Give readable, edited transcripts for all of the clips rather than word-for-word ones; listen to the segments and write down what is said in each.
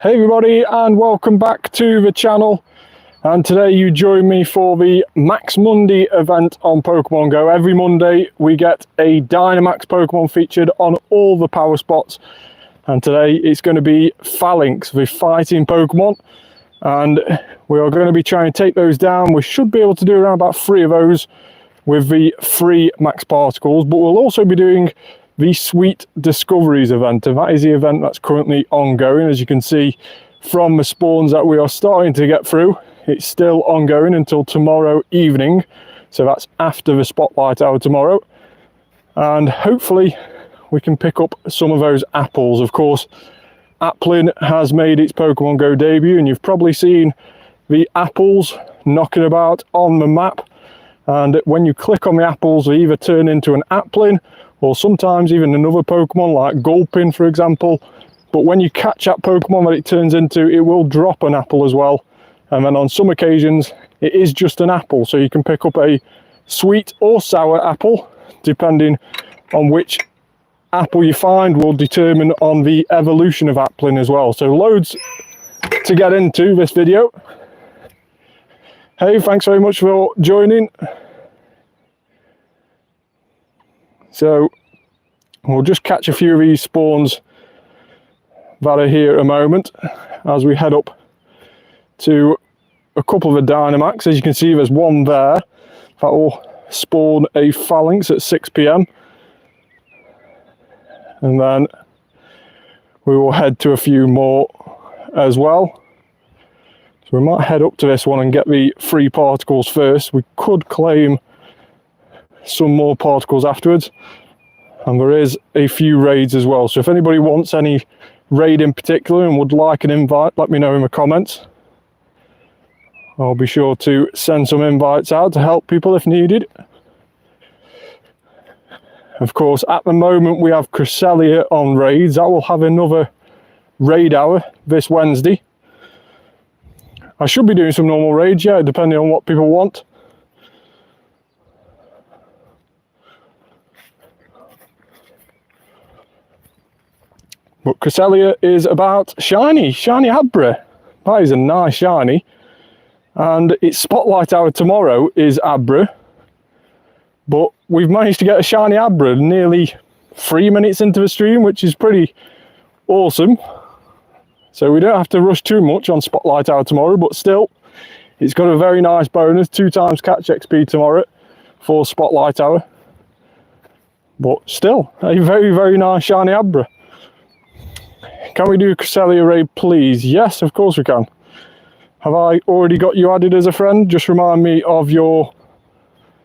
Hey everybody, and welcome back to the channel. And today you join me for the Max Monday event on Pokemon Go. Every Monday we get a Dynamax Pokemon featured on all the power spots, and today it's going to be Falinks, the fighting Pokemon, and we are going to be trying to take those down. We should be able to do around about 3 of those with the 3 max particles, but we'll also be doing the Sweet Discoveries event, and that is the event that's currently ongoing. As you can see from the spawns that we are starting to get through, it's still ongoing until tomorrow evening, so that's after the spotlight hour tomorrow, and hopefully we can pick up some of those apples. Of course, Applin has made its Pokemon Go debut, and you've probably seen the apples knocking about on the map, and when you click on the apples they either turn into an Applin or sometimes even another Pokemon like Gulpin, for example. But when you catch that Pokemon that it turns into, it will drop an apple as well. And then on some occasions, it is just an apple. So you can pick up a sweet or sour apple, depending on which apple you find will determine on the evolution of Applin as well. So loads to get into this video. Hey, thanks very much for joining. So we'll just catch a few of these spawns that are here at a moment as we head up to a couple of the Dynamax. As you can see, there's one there that will spawn a Falinks at 6 PM, and then we will head to a few more as well. So we might head up to this one and get the 3 particles first. We could claim some more particles afterwards, and there is a few raids as well. So if anybody wants any raid in particular and would like an invite, let me know in the comments. I'll be sure to send some invites out to help people if needed. Of course, at the moment we have Cresselia on raids. That will have another raid hour this Wednesday. I should be doing some normal raids, yeah, depending on what people want. But Cresselia is about shiny Abra. That is a nice shiny. And its spotlight hour tomorrow is Abra. But we've managed to get a shiny Abra nearly 3 minutes into the stream, which is pretty awesome. So we don't have to rush too much on spotlight hour tomorrow, but still, it's got a very nice bonus, 2 times catch XP tomorrow for spotlight hour. But still, a very, very nice shiny Abra. Can we do a Cresselia raid, please? Yes, of course we can. Have I already got you added as a friend? Just remind me of your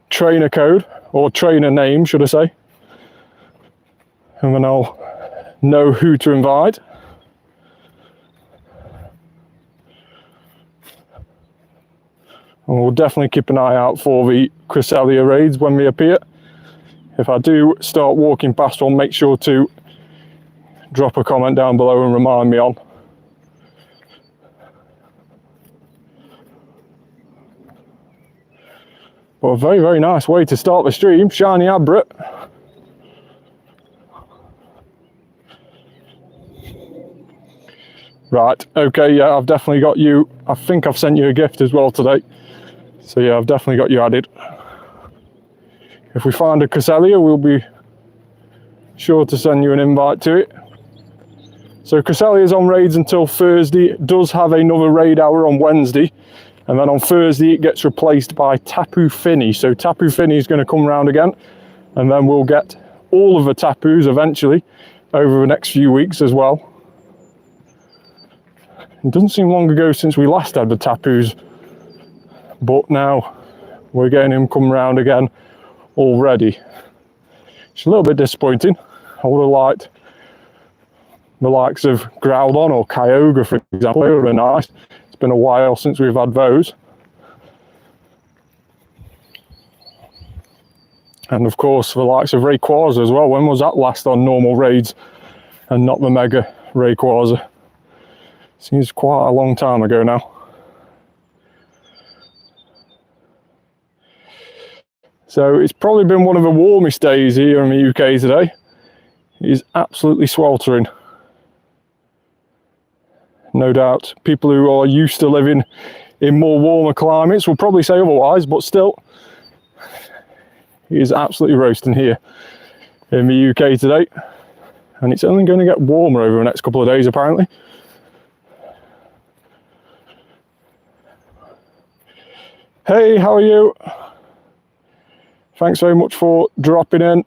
trainer code, or trainer name, should I say. And then I'll know who to invite. And we'll definitely keep an eye out for the Cresselia raids when they appear. If I do start walking past one, make sure to drop a comment down below and remind me on. But a very, very nice way to start the stream. Shiny Abra. Right, okay, yeah, I've definitely got you. I think I've sent you a gift as well today. So yeah, I've definitely got you added. If we find a Cresselia, we'll be sure to send you an invite to it. So Cresselia is on raids until Thursday. It does have another raid hour on Wednesday, and then on Thursday it gets replaced by Tapu Fini. So Tapu Fini is going to come around again, and then we'll get all of the Tapus eventually over the next few weeks as well. It doesn't seem long ago since we last had the Tapus, but now we're getting him come around again already. It's a little bit disappointing. I would have liked the likes of Groudon or Kyogre, for example. They would have been nice. It's been a while since we've had those. And of course, the likes of Rayquaza as well. When was that last on normal raids and not the Mega Rayquaza? Seems quite a long time ago now. So it's probably been one of the warmest days here in the UK today. It is absolutely sweltering. No doubt people who are used to living in more warmer climates will probably say otherwise, but still, it is absolutely roasting here in the UK today, and it's only going to get warmer over the next couple of days apparently. Hey, how are you? Thanks very much for dropping in.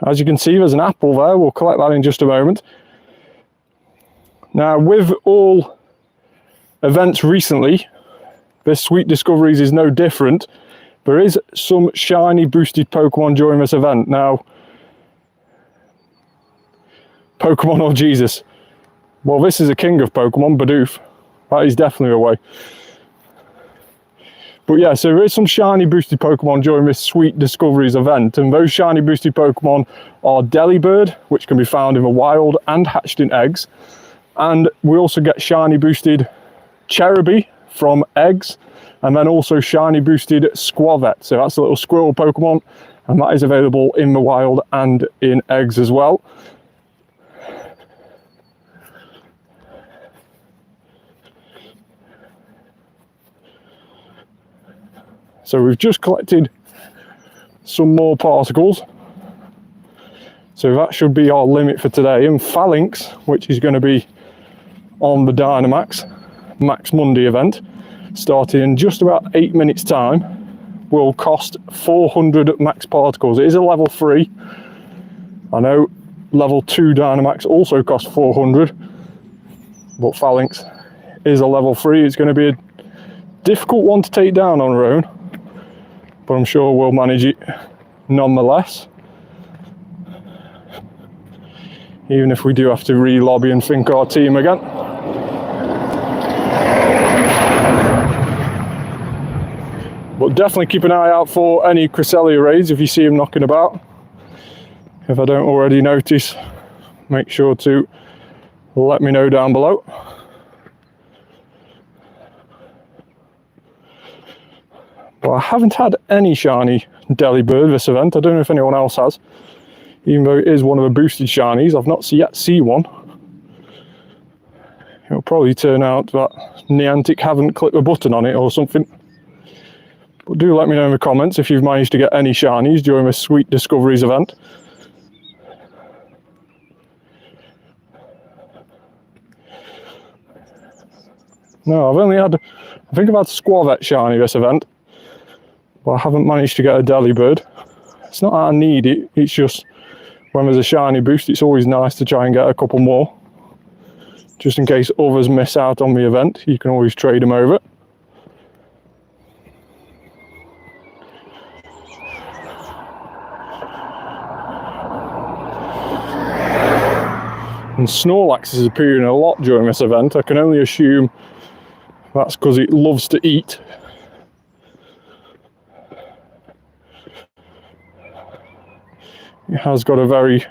As you can see, there's an apple there. We'll collect that in just a moment. Now, with all events recently, this Sweet Discoveries is no different. There is some shiny boosted Pokemon during this event. Now, Pokemon or Jesus? Well, this is a king of Pokemon, Bidoof. That is definitely a way. But yeah, so there is some shiny boosted Pokemon during this Sweet Discoveries event, and those shiny boosted Pokemon are Delibird, which can be found in the wild and hatched in eggs. And we also get shiny boosted Cherubi from eggs, and then also shiny boosted Squavet. So that's a little squirrel Pokemon, and that is available in the wild and in eggs as well. So we've just collected some more particles. So that should be our limit for today. And Falinks, which is going to be on the Dynamax Max Monday event, starting in just about 8 minutes time, will cost 400 max particles. It is a level 3. I know level 2 Dynamax also costs 400, but Falinks is a level 3. It's going to be a difficult one to take down on our own, but I'm sure we'll manage it nonetheless. Even if we do have to re-lobby and think our team again. But definitely keep an eye out for any Cresselia raids if you see them knocking about. If I don't already notice, make sure to let me know down below. But I haven't had any shiny Delibird this event. I don't know if anyone else has. Even though it is one of the boosted shinies, I've not yet seen one. It'll probably turn out that Niantic haven't clicked the button on it or something. But do let me know in the comments if you've managed to get any shinies during this Sweet Discoveries event. No, I've only had, I think I've had Squavet shiny this event, but I haven't managed to get a Delibird. It's not that I need it, it's just when there's a shiny boost, it's always nice to try and get a couple more. Just in case others miss out on the event, you can always trade them over. And Snorlax is appearing a lot during this event. I can only assume that's because it loves to eat. It has got a very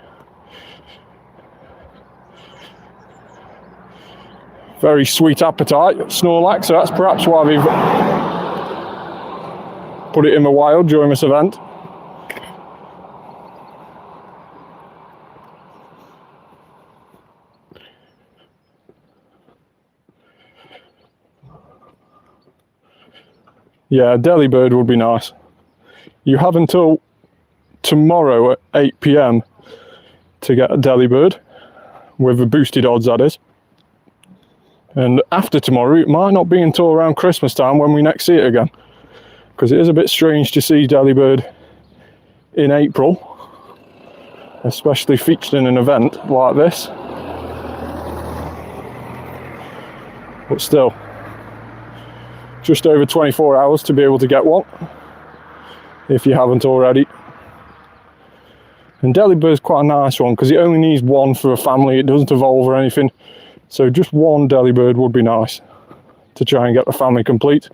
sweet appetite, Snorlax, so that's perhaps why they've put it in the wild during this event. Yeah, Delibird would be nice. You have until tomorrow at 8 PM to get a Delibird, with the boosted odds that is. And after tomorrow, it might not be until around Christmas time when we next see it again. Because it is a bit strange to see Delibird in April, especially featured in an event like this. But still, just over 24 hours to be able to get one, if you haven't already. And Delibird's quite a nice one because it only needs one for a family, it doesn't evolve or anything. So just one Delibird would be nice to try and get the family complete.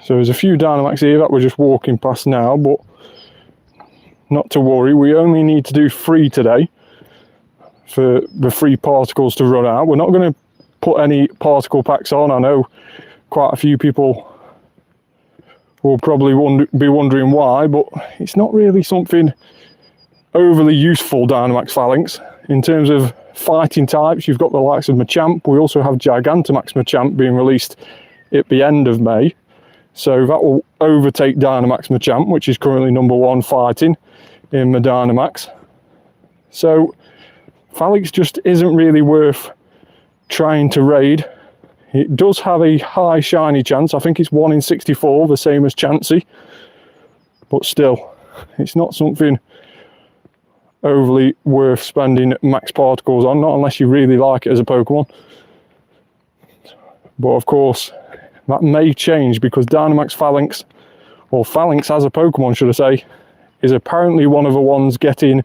So there's a few Dynamax here that we're just walking past now, but not to worry, we only need to do 3 today for the 3 particles to run out. We're not going to put any particle packs on. I know quite a few people will probably be wondering why, but it's not really something overly useful, Dynamax Falinks. In terms of fighting types, you've got the likes of Machamp. We also have Gigantamax Machamp being released at the end of May. So that will overtake Dynamax Machamp, which is currently #1 fighting in the Dynamax. So Falinks just isn't really worth trying to raid. It does have a high shiny chance. I think it's 1 in 64, the same as Chansey. But still, it's not something overly worth spending max particles on, not unless you really like it as a Pokemon. But of course, that may change because Dynamax Falinks, or Falinks as a Pokemon should I say, is apparently one of the ones getting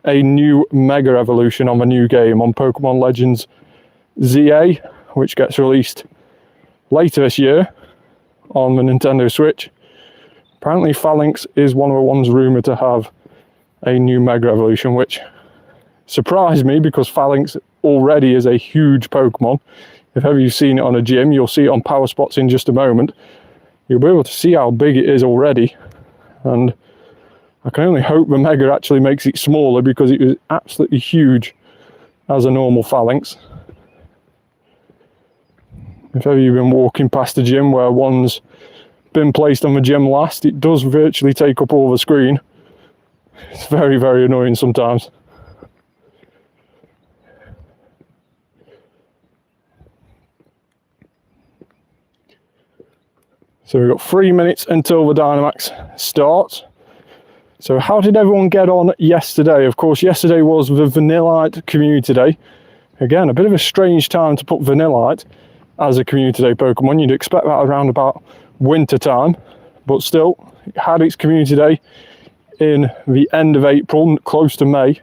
a new Mega Evolution on the new game, on Pokemon Legends ZA, which gets released later this year on the Nintendo Switch. Apparently Falinks is one of the ones rumoured to have a new Mega Evolution, which surprised me because Falinks already is a huge Pokemon. If ever you've seen it on a gym, you'll see it on Power Spots in just a moment. You'll be able to see how big it is already, and I can only hope the Mega actually makes it smaller because it was absolutely huge as a normal Falinks. If ever you've been walking past a gym where one's been placed on the gym last, it does virtually take up all the screen. It's very, very annoying sometimes. So we've got 3 minutes until the Dynamax starts. So how did everyone get on yesterday? Of course, yesterday was the Vanillite Community Day. Again, a bit of a strange time to put Vanillite as a Community Day Pokemon. You'd expect that around about winter time, but still, it had its Community Day in the end of April, close to May.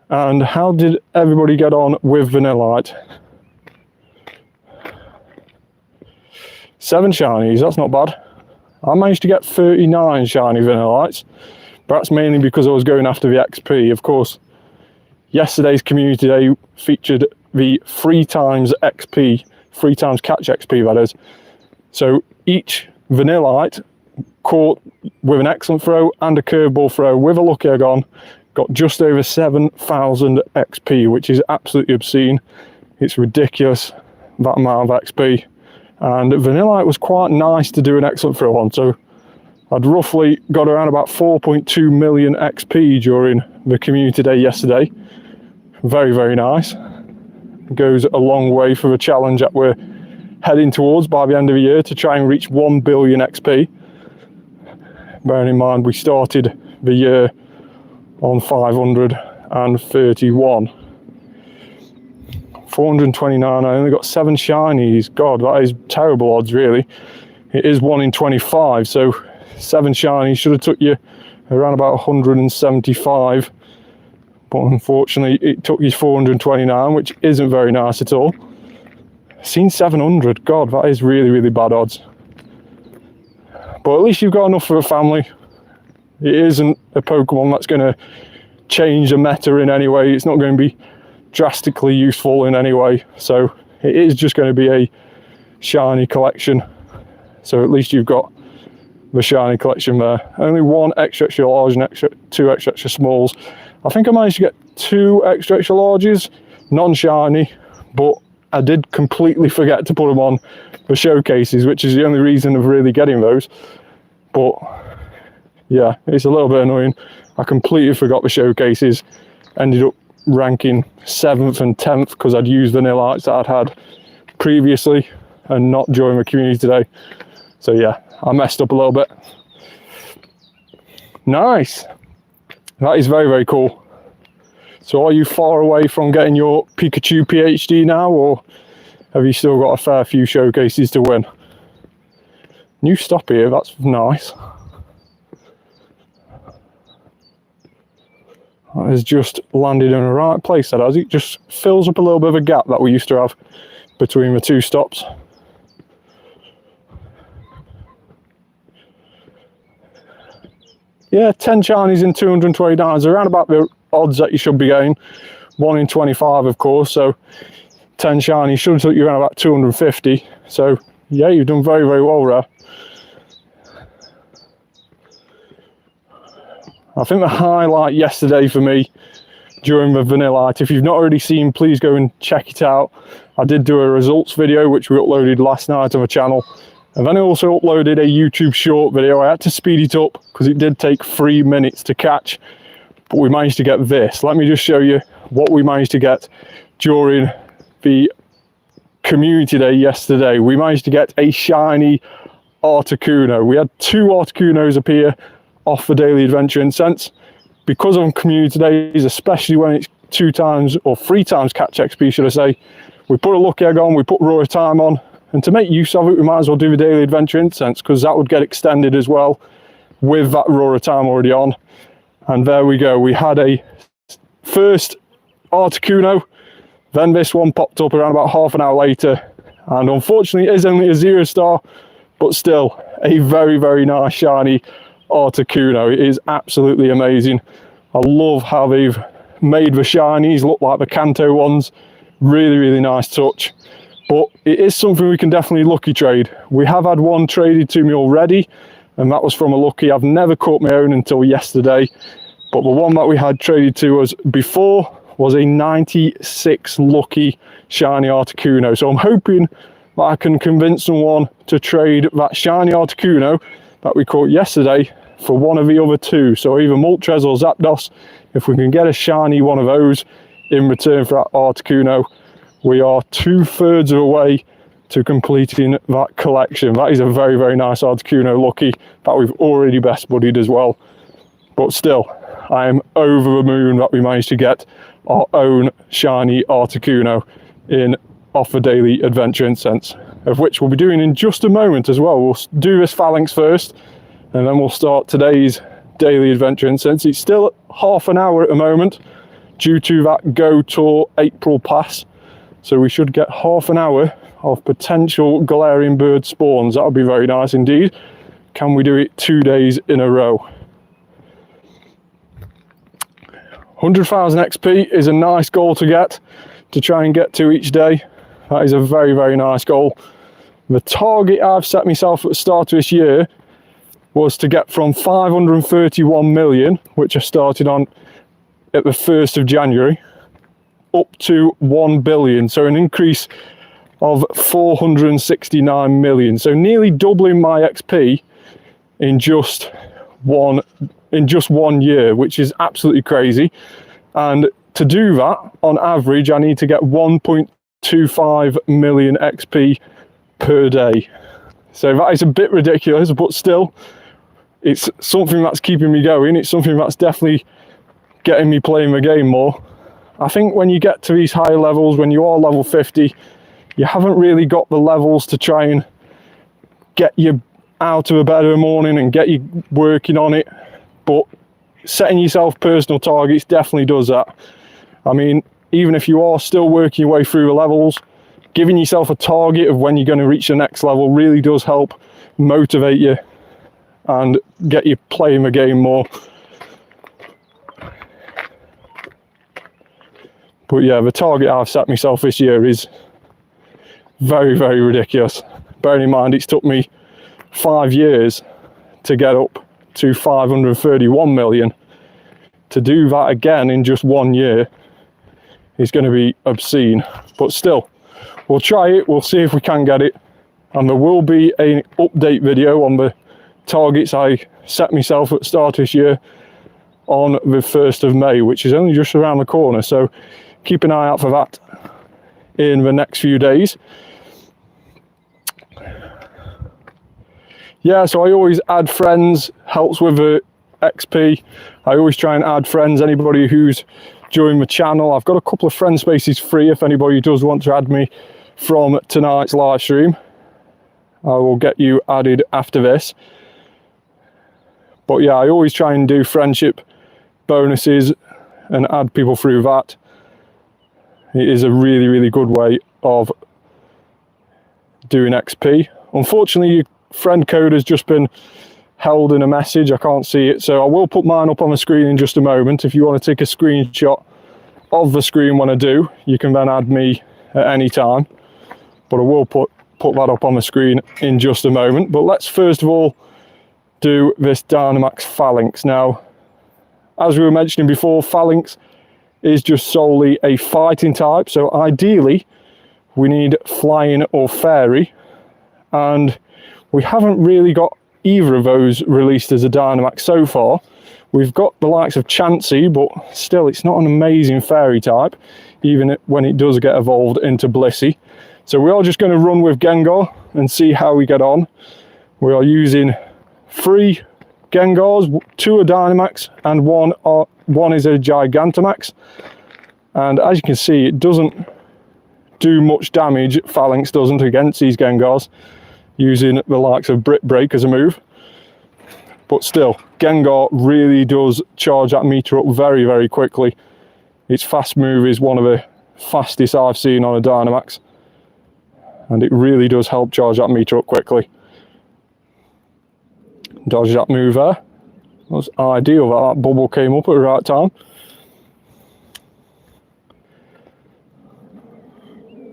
And how did everybody get on with Vanillite? 7 shinies, that's not bad. I managed to get 39 shiny Vanillites, but that's mainly because I was going after the XP. Of course, yesterday's Community Day featured the 3 times XP, 3 times catch XP that is. So each Vanillite caught with an excellent throw and a curveball throw with a lucky egg on got just over 7,000 XP, which is absolutely obscene. It's ridiculous, that amount of XP. And Vanillite was quite nice to do an excellent throw on, so I'd roughly got around about 4.2 million XP during the Community Day yesterday. Very, very nice. Goes a long way for the challenge that we're heading towards by the end of the year to try and reach 1 billion XP. Bearing in mind we started the year on 531. 429, I only got 7 shinies. God, that is terrible odds really. It is 1 in 25, so 7 shinies should have took you around about 175. But unfortunately it took you 429, which isn't very nice at all. Seen 700, God, that is really, really bad odds. But at least you've got enough for a family. It isn't a Pokemon that's going to change the meta in any way. It's not going to be drastically useful in any way, so it is just going to be a shiny collection. So at least you've got the shiny collection there. Only 1 extra large and 2 extra smalls. I think I managed to get 2 extra larges, non-shiny, but I did completely forget to put them on the showcases, which is the only reason of really getting those. But yeah, it's a little bit annoying. I completely forgot the showcases, ended up ranking 7th and 10th because I'd used Vanillites that I'd had previously and not during the Community Day. So yeah, I messed up a little bit. Nice. That is very, very cool. So are you far away from getting your Pikachu PhD now, or have you still got a fair few showcases to win? New stop here, that's nice. That has just landed in the right place, that has. It just fills up a little bit of a gap that we used to have between the 2 stops. Yeah, 10 shinies in 229 is around about the odds that you should be getting. 1 in 25, of course, so 10 shiny, should have took you around about 250. So yeah, you've done very, very well there. I think the highlight yesterday for me during the Vanillite, if you've not already seen, please go and check it out. I did do a results video which we uploaded last night on the channel, and then I also uploaded a YouTube short video. I had to speed it up because it did take 3 minutes to catch, but we managed to get this. Let me just show you what we managed to get during the community day yesterday. We managed to get a shiny Articuno. We had 2 Articunos appear off the daily adventure incense. Because of community days, especially when it's 2 times or 3 times catch XP, should I say, we put a lucky egg on, we put raw time on, and to make use of it, we might as well do the daily adventure incense, because that would get extended as well with that raw time already on. And there we go, we had a first Articuno, then this one popped up around about half an hour later, and unfortunately it is only a 0 star, but still a very, very nice shiny Articuno. It is absolutely amazing. I love how they've made the shinies look like the Kanto ones. Really, really nice touch. But it is something we can definitely lucky trade. We have had one traded to me already, and that was from a lucky. I've never caught my own until yesterday, but the one that we had traded to us before was a 96 lucky shiny Articuno. So I'm hoping that I can convince someone to trade that shiny Articuno that we caught yesterday for one of the other 2. So either Moltres or Zapdos. If we can get a shiny one of those in return for that Articuno, we are 2/3 of the way to completing that collection. That is a very, very nice Articuno lucky that we've already best buddied as well. But still, I am over the moon that we managed to get our own shiny Articuno in off the daily adventure incense, of which we'll be doing in just a moment as well. We'll do this Falinks first, and then we'll start today's daily adventure incense. It's still half an hour at the moment due to that Go Tour April pass, so we should get half an hour of potential Galarian bird spawns. That would be very nice indeed. Can we do it 2 days in a row? 100,000 XP is a nice goal to try and get to each day. That is a very, very nice goal. The target I've set myself at the start of this year was to get from 531 million, which I started on at the 1st of January, up to 1 billion. So an increase of 469 million. So nearly doubling my XP in just one year, which is absolutely crazy. And to do that, on average, I need to get 1.25 million XP per day. So that is a bit ridiculous, but still, it's something that's keeping me going. It's something that's definitely getting me playing the game more. I think when you get to these higher levels, when you are level 50, you haven't really got the levels to try and get you out of a bed in the morning and get you working on it. But setting yourself personal targets definitely does that. I mean, even if you are still working your way through the levels, giving yourself a target of when you're going to reach the next level really does help motivate you and get you playing the game more. But yeah, the target I've set myself this year is very, very ridiculous. Bearing in mind, it's took me 5 years to get up to 531 million. To do that again in just 1 year is going to be obscene. But still, we'll try it. We'll see if we can get it. And there will be an update video on the targets I set myself at the start of this year on the 1st of May, which is only just around the corner. So keep an eye out for that in the next few days. Yeah, so I always add friends, helps with the XP. I always try and add friends, anybody who's joined the channel. I've got a couple of friend spaces free if anybody does want to add me from tonight's live stream. I will get you added after this. But yeah, I always try and do friendship bonuses and add people through that. It is a really, really good way of doing XP. Unfortunately, your friend code has just been held in a message. I can't see it, so I will put mine up on the screen in just a moment. If you want to take a screenshot of the screen when I do, you can then add me at any time, but I will put that up on the screen in just a moment. But let's first of all do this Dynamax Falinks. Now, as we were mentioning before, Falinks is just solely a fighting type, so ideally we need flying or fairy, and we haven't really got either of those released as a Dynamax so far. We've got the likes of Chansey, but still it's not an amazing fairy type, even when it does get evolved into Blissey. So we are just going to run with Gengar and see how we get on. We are using 3 Gengars, 2 are Dynamax and one is a Gigantamax. And as you can see, it doesn't do much damage, Falinks doesn't, against these Gengars, using the likes of Brick Break as a move. But still, Gengar really does charge that meter up very, very quickly. Its fast move is one of the fastest I've seen on a Dynamax, and it really does help charge that meter up quickly. Dodge that move there. That was ideal that that bubble came up at the right time.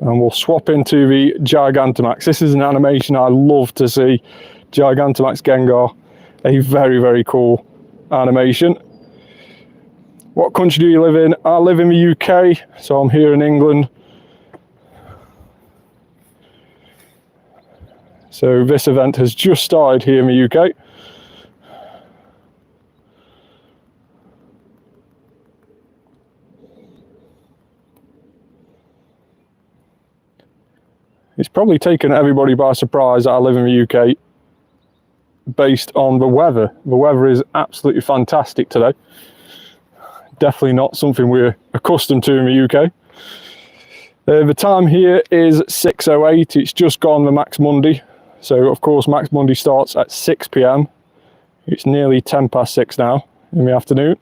And we'll swap into the Gigantamax. This is an animation I love to see. Gigantamax Gengar, a very, very cool animation. What country do you live in? I live in the UK, so I'm here in England. So this event has just started here in the UK. It's probably taken everybody by surprise that I live in the UK based on the weather. The weather is absolutely fantastic today. Definitely not something we're accustomed to in the UK. The time here is 6:08. It's just gone the Max Monday. So of course Max Monday starts at 6 PM. It's nearly 6:10 now in the afternoon.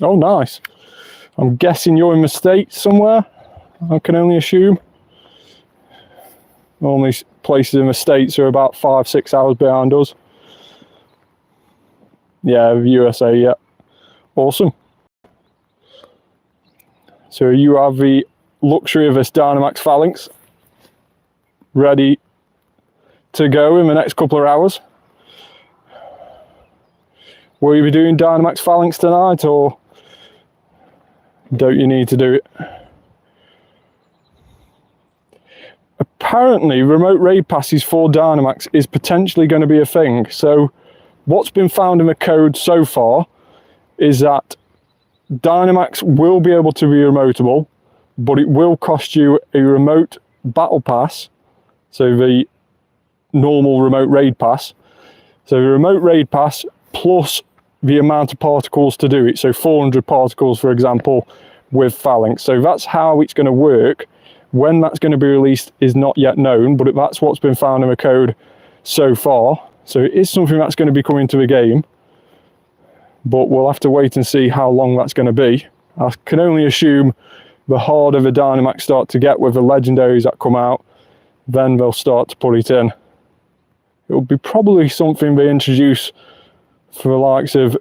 Oh, nice. I'm guessing you're in the States somewhere. I can only assume. Normally places in the States are about 5-6 hours behind us. Yeah, the USA, yeah. Awesome. So you have the luxury of this Dynamax Falinks ready to go in the next couple of hours. Will you be doing Dynamax Falinks tonight, or don't you need to do it? Apparently, remote raid passes for Dynamax is potentially going to be a thing. So what's been found in the code so far is that Dynamax will be able to be remotable, but it will cost you a remote battle pass, so the normal remote raid pass. So the remote raid pass plus the amount of particles to do it, so 400 particles for example with Falinks. So that's how it's going to work. When that's going to be released is not yet known, but that's what's been found in the code so far. So it is something that's going to be coming to the game, but we'll have to wait and see how long that's going to be. I can only assume the harder the Dynamax start to get with the legendaries that come out, then they'll start to put it in. It will be probably something they introduce for the likes of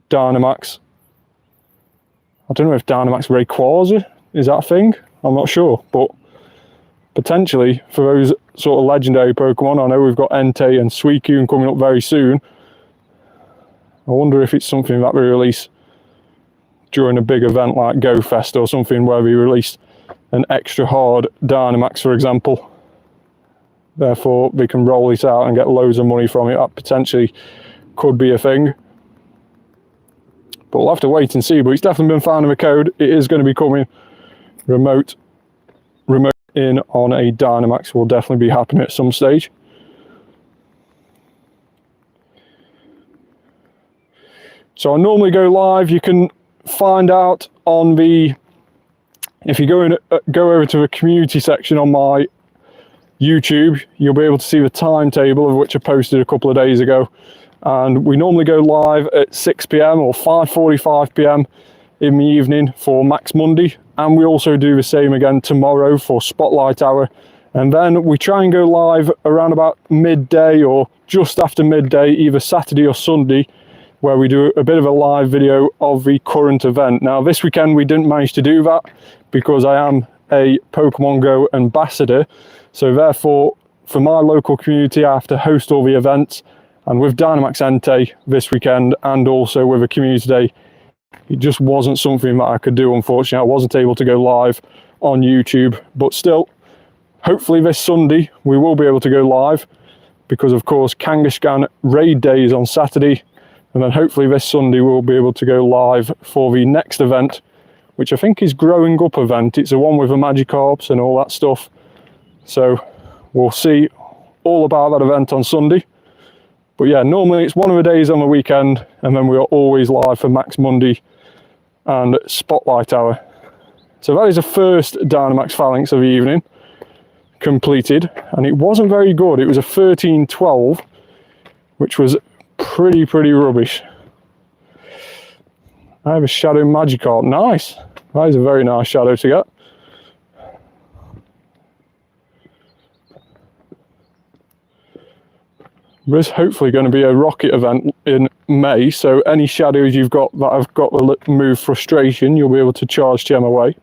Dynamax. I don't know if Dynamax Rayquaza is that a thing. I'm not sure, but potentially for those sort of legendary Pokemon. I know we've got Entei and Suicune coming up very soon. I wonder if it's something that we release during a big event like Go Fest or something, where we release an extra hard Dynamax, for example. Therefore, we can roll it out and get loads of money from it. That potentially could be a thing. But we'll have to wait and see. But it's definitely been found in the code. It is going to be coming. Remote in on a Dynamax will definitely be happening at some stage. So I normally go live. You can find out on the, if you go over to the community section on my YouTube, you'll be able to see the timetable, of which I posted a couple of days ago, and we normally go live at 6 p.m. or 5:45 p.m. in the evening for Max Monday, and we also do the same again tomorrow for Spotlight Hour, and then we try and go live around about midday or just after midday, either Saturday or Sunday, where we do a bit of a live video of the current event. Now this weekend we didn't manage to do that because I am a Pokemon Go ambassador, so therefore for my local community I have to host all the events, and with Dynamax Entei this weekend and also with a community day, it just wasn't something that I could do. Unfortunately, I wasn't able to go live on YouTube, but still, hopefully this Sunday we will be able to go live, because of course Kangaskhan raid day is on Saturday, and then hopefully this Sunday we'll be able to go live for the next event, which I think is Growing Up event. It's the one with the Magikarps and all that stuff, so we'll see all about that event on Sunday. But yeah, normally it's one of the days on the weekend, and then we are always live for Max Monday and Spotlight Hour. So that is the first Dynamax Falinks of the evening completed, and it wasn't very good. It was a 13-12, which was pretty rubbish. I have a Shadow Magikarp. Nice. That is a very nice shadow to get. There's hopefully going to be a rocket event in May, so any shadows you've got that have got the move Frustration, you'll be able to charge gem away.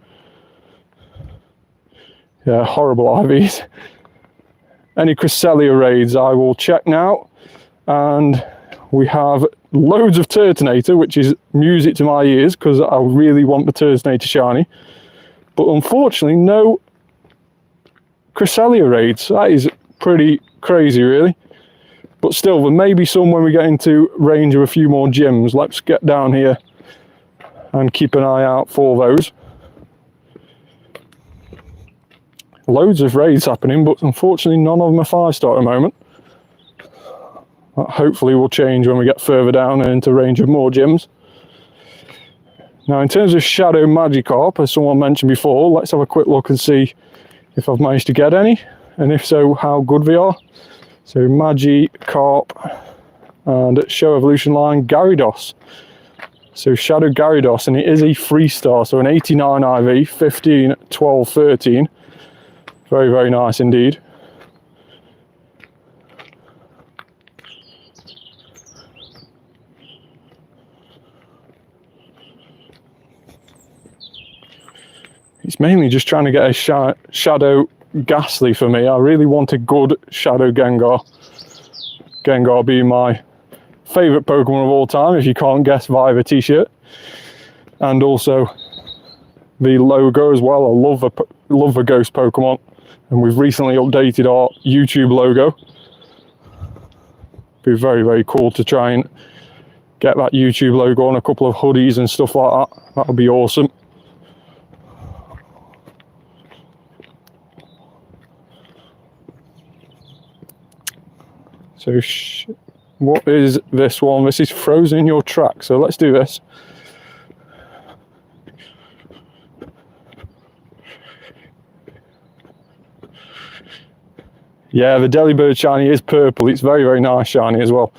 Yeah, horrible IVs. Any Cresselia raids I will check now, and we have loads of Turtonator, which is music to my ears because I really want the Turtonator shiny, but unfortunately no Cresselia raids. That is pretty crazy really. But still, there may be some when we get into range of a few more gyms. Let's get down here and keep an eye out for those. Loads of raids happening, but unfortunately none of them are 5-star at the moment. That hopefully will change when we get further down and into range of more gyms. Now in terms of Shadow Magikarp, as someone mentioned before, let's have a quick look and see if I've managed to get any, and if so, how good they are. So Magikarp and Show Evolution line Gyarados. So Shadow Gyarados, and it is a 3-star, so an 89 IV, 15, 12, 13. Very nice indeed. It's mainly just trying to get a Shadow Ghastly for me. I really want a good Shadow Gengar. Gengar being my favourite Pokemon of all time, if you can't guess via the t-shirt. And also the logo as well. I love the Ghost Pokemon. And we've recently updated our YouTube logo. Be very cool to try and get that YouTube logo on a couple of hoodies and stuff like that. That would be awesome. So what is this one? This is Frozen in Your Track, so let's do this. Yeah, the Delibird shiny is purple. It's very nice shiny as well.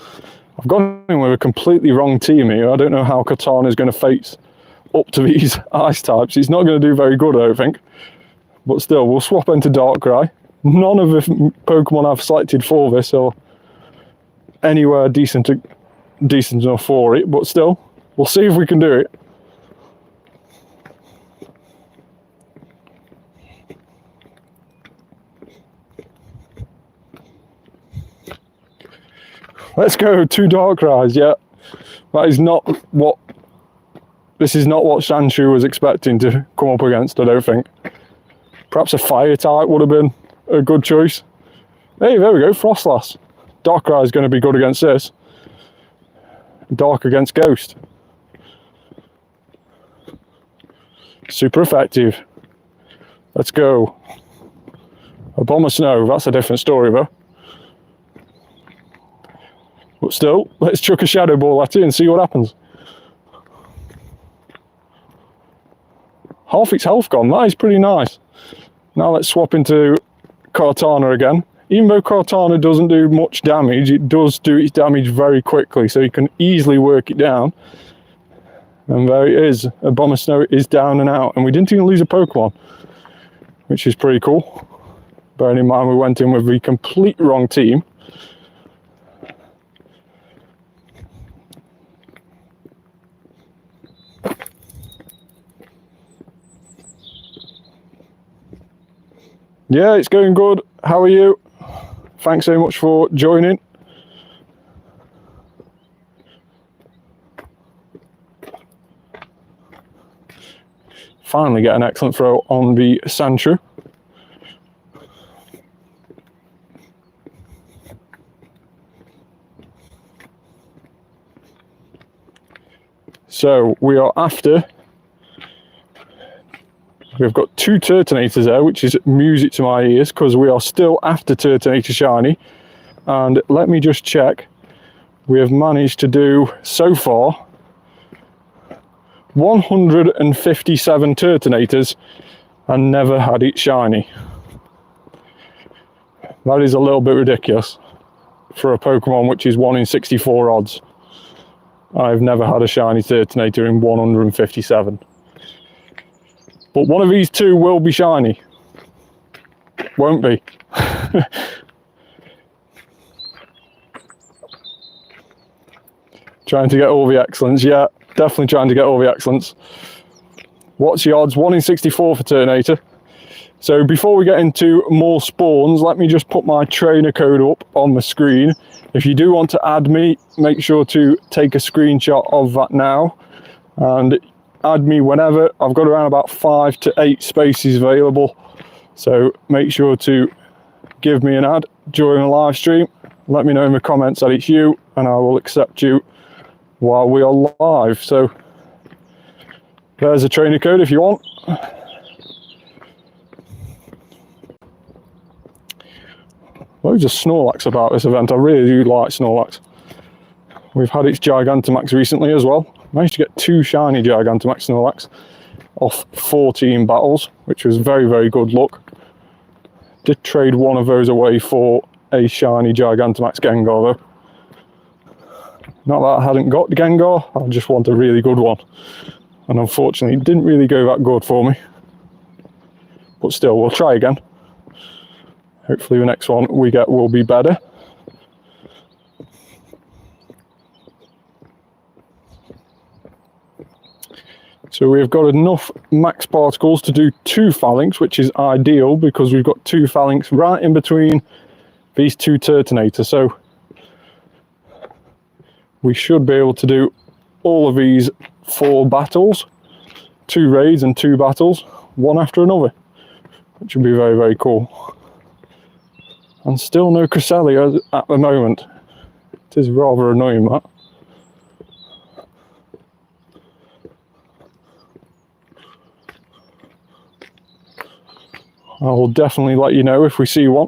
I've gone in with a completely wrong team here. I don't know how Katana is going to face up to these ice types. It's not going to do very good, I don't think. But still, we'll swap into Darkrai. None of the Pokemon I've selected for this are anywhere decent enough for it, but still, we'll see if we can do it. Let's go, 2 Darkrai's. Yeah, that is not what, this is not what Shanshu was expecting to come up against, I don't think. Perhaps a fire type would have been a good choice. Hey, there we go, Frostlass. Darkrai is going to be good against this. Dark against Ghost. Super effective. Let's go. A Bomb of Snow, that's a different story though. But still, let's chuck a Shadow Ball at it and see what happens. Half its health gone, that is pretty nice. Now let's swap into Kartana again. even though Cortana doesn't do much damage, it does do its damage very quickly, so you can easily work it down. And there it is, Abomasnow is down and out, and we didn't even lose a Pokemon, which is pretty cool. Bearing in mind we went in with the complete wrong team. Yeah, it's going good. How are you? Thanks so much for joining. Finally get an excellent throw on the Sandshrew. So we are after, we've got 2 Turtonators there, which is music to my ears, because we are still after Turtonator Shiny. And let me just check, we have managed to do so far 157 Turtonators and never had it shiny. That is a little bit ridiculous for a Pokemon which is 1 in 64 odds. I've never had a shiny Turtonator in 157. But one of these 2 will be shiny. Won't be. Trying to get all the excellence, yeah. Definitely trying to get all the excellence. What's the odds? 1 in 64 for Turtonator. So before we get into more spawns, let me just put my trainer code up on the screen. If you do want to add me, make sure to take a screenshot of that now and add me whenever. I've got around about 5 to 8 spaces available. So make sure to give me an ad during a live stream. Let me know in the comments that it's you and I will accept you while we are live. So there's a trainer code if you want. Loads of Snorlax about this event. I really do like Snorlax. We've had its Gigantamax recently as well. Managed to get 2 shiny Gigantamax Snorlax off 14 battles, which was very, very good luck. Did trade one of those away for a shiny Gigantamax Gengar though. Not that I hadn't got the Gengar, I just want a really good one. And unfortunately it didn't really go that good for me. But still, we'll try again. Hopefully the next one we get will be better. So we've got enough max particles to do 2 Falinks, which is ideal because we've got 2 Falinks right in between these 2 Turtonators. So we should be able to do all of these 4 battles, 2 raids and 2 battles, one after another, which would be very, very cool. And still no Cresselia at the moment. It is rather annoying, that. I will definitely let you know if we see one.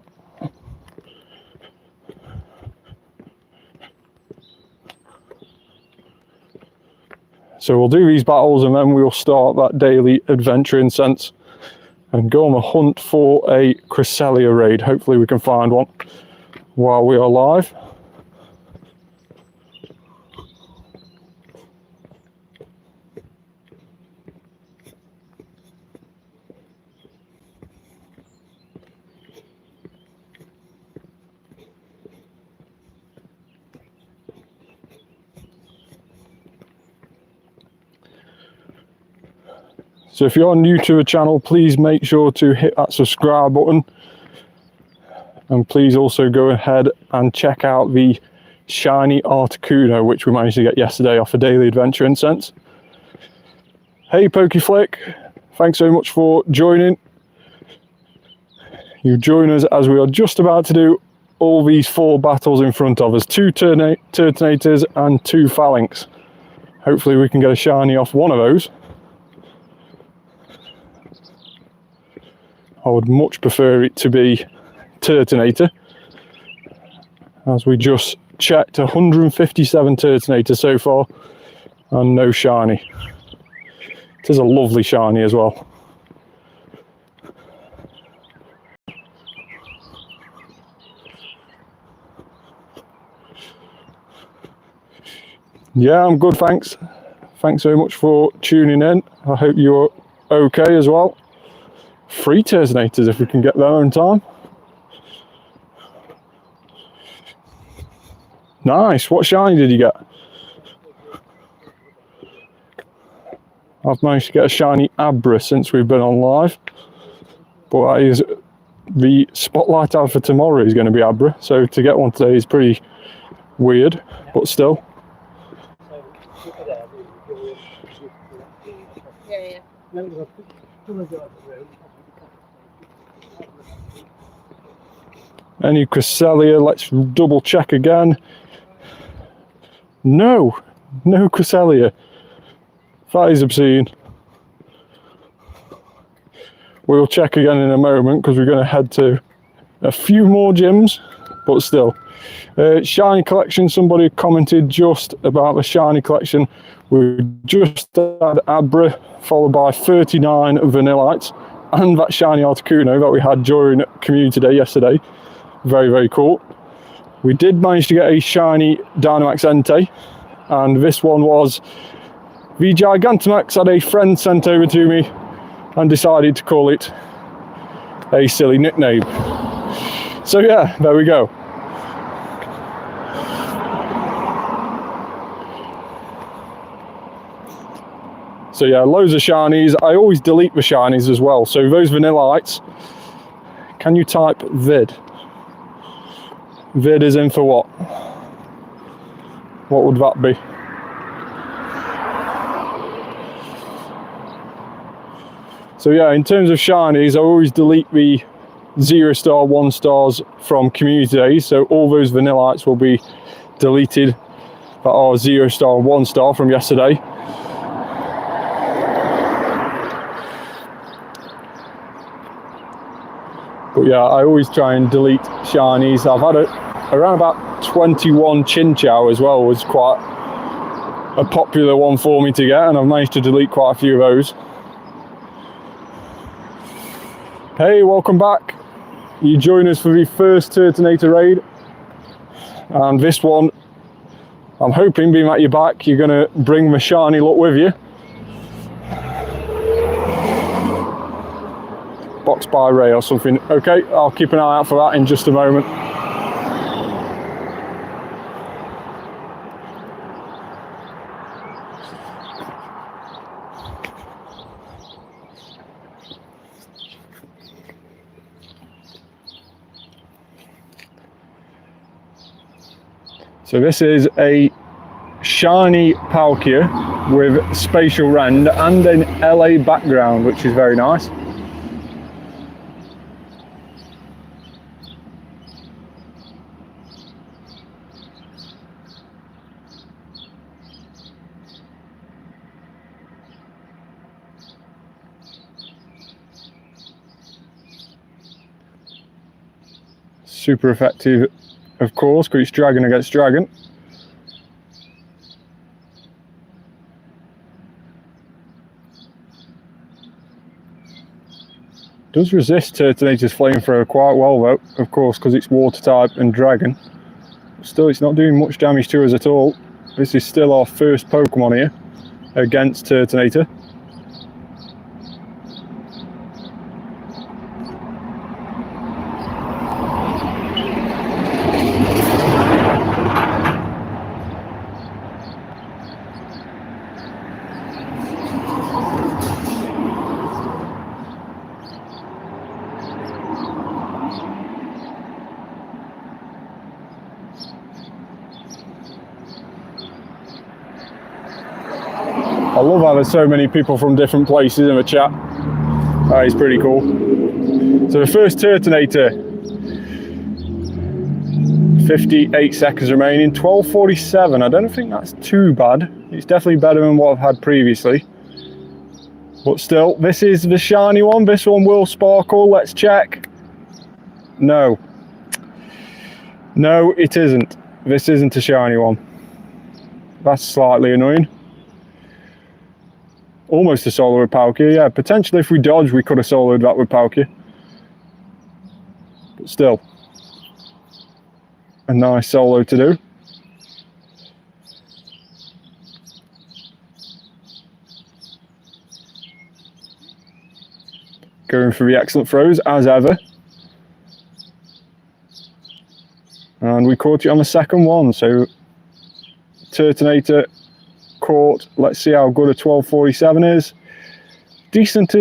So we'll do these battles and then we'll start that daily adventuring sense and go on a hunt for a Cresselia raid. Hopefully we can find one while we are live. So if you're new to the channel, please make sure to hit that subscribe button. And please also go ahead and check out the shiny Articuno, which we managed to get yesterday off a daily adventure in sense. Hey Pokeflick, thanks so much for joining. You join us as we are just about to do all these 4 battles in front of us. 2 Turtonators and 2 Falinks. Hopefully we can get a shiny off one of those. I would much prefer it to be Turtonator, as we just checked 157 Turtonators so far and no shiny. It is a lovely shiny as well. Yeah, I'm good, thanks. Thanks very much for tuning in. I hope you're okay as well. 3 Turtonators if we can get there in time. Nice. What shiny did you get? I've managed to get a shiny Abra since we've been on live. But that is the spotlight out for tomorrow is going to be Abra. So to get one today is pretty weird, but still. Any Cresselia? Let's double check again. No Cresselia. That is obscene. We'll check again in a moment because we're going to head to a few more gyms, but still. Shiny collection, somebody commented just about the shiny collection. We just had Abra, followed by 39 Vanillites, and that shiny Articuno that we had during Community Day yesterday. Very, very cool. We did manage to get a shiny Dynamax Entei, and this one was the Gigantamax that a friend sent over to me and decided to call it a silly nickname. So yeah, there we go. So yeah, loads of shinies. I always delete the shinies as well. So those Vanillites, can you type vid? Vid is in for what? What would that be? So yeah, in terms of shinies, I always delete the 0-star, 1-stars from Community Days. So all those Vanillites will be deleted that are 0-star and 1-star from yesterday. But yeah, I always try and delete shinies. I've had around about 21 Chinchou as well, was quite a popular one for me to get, and I've managed to delete quite a few of those. Hey, welcome back. You join us for the first Turtonator raid. And this one, I'm hoping, being at your back, you're going to bring the shiny luck with you. Box by Ray or something. Okay, I'll keep an eye out for that in just a moment. So this is a shiny Palkia with spatial rend and an LA background, which is very nice. Super effective, of course, because it's dragon against dragon. Does resist Turtonator's flamethrower quite well though, of course, because it's water type and dragon. Still, it's not doing much damage to us at all. This is still our first Pokemon here against Turtonator. I love how there's so many people from different places in the chat. That is pretty cool. So the first Turtonator, 58 seconds remaining, 12:47. I don't think that's too bad. It's definitely better than what I've had previously. But still, this is the shiny one. This one will sparkle. Let's check. No. No, it isn't. This isn't a shiny one. That's slightly annoying. Almost a solo with Palkia, yeah. Potentially if we dodge, we could have soloed that with Palkia. But still, a nice solo to do. going for the excellent throws as ever. And we caught it on the second one, so Turtonator caught. Let's see how good a 1247 is. Decent,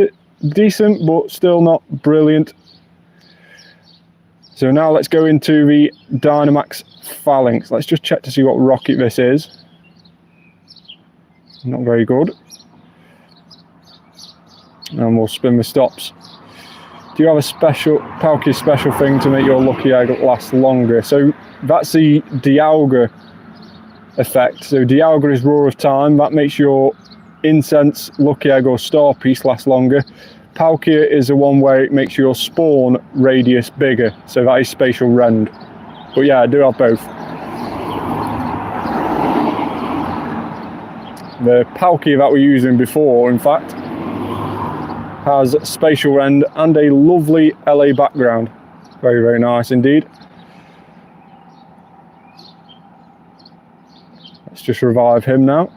but still not brilliant. So now let's go into the Dynamax Falinks. Let's just check to see what rocket this is. Not very good. And we'll spin the stops. Do you have a special Palkia special thing to make your lucky egg last longer? So that's the Dialga effect. So Dialga is Roar of Time. That makes your Incense, lucky egg or star piece last longer. Palkia is the one where it makes your spawn radius bigger. So that is Spatial Rend. But yeah, I do have both. The Palkia that we were using before, in fact, has Spatial Rend and a lovely LA background. Very, very nice indeed. Let's just revive him now.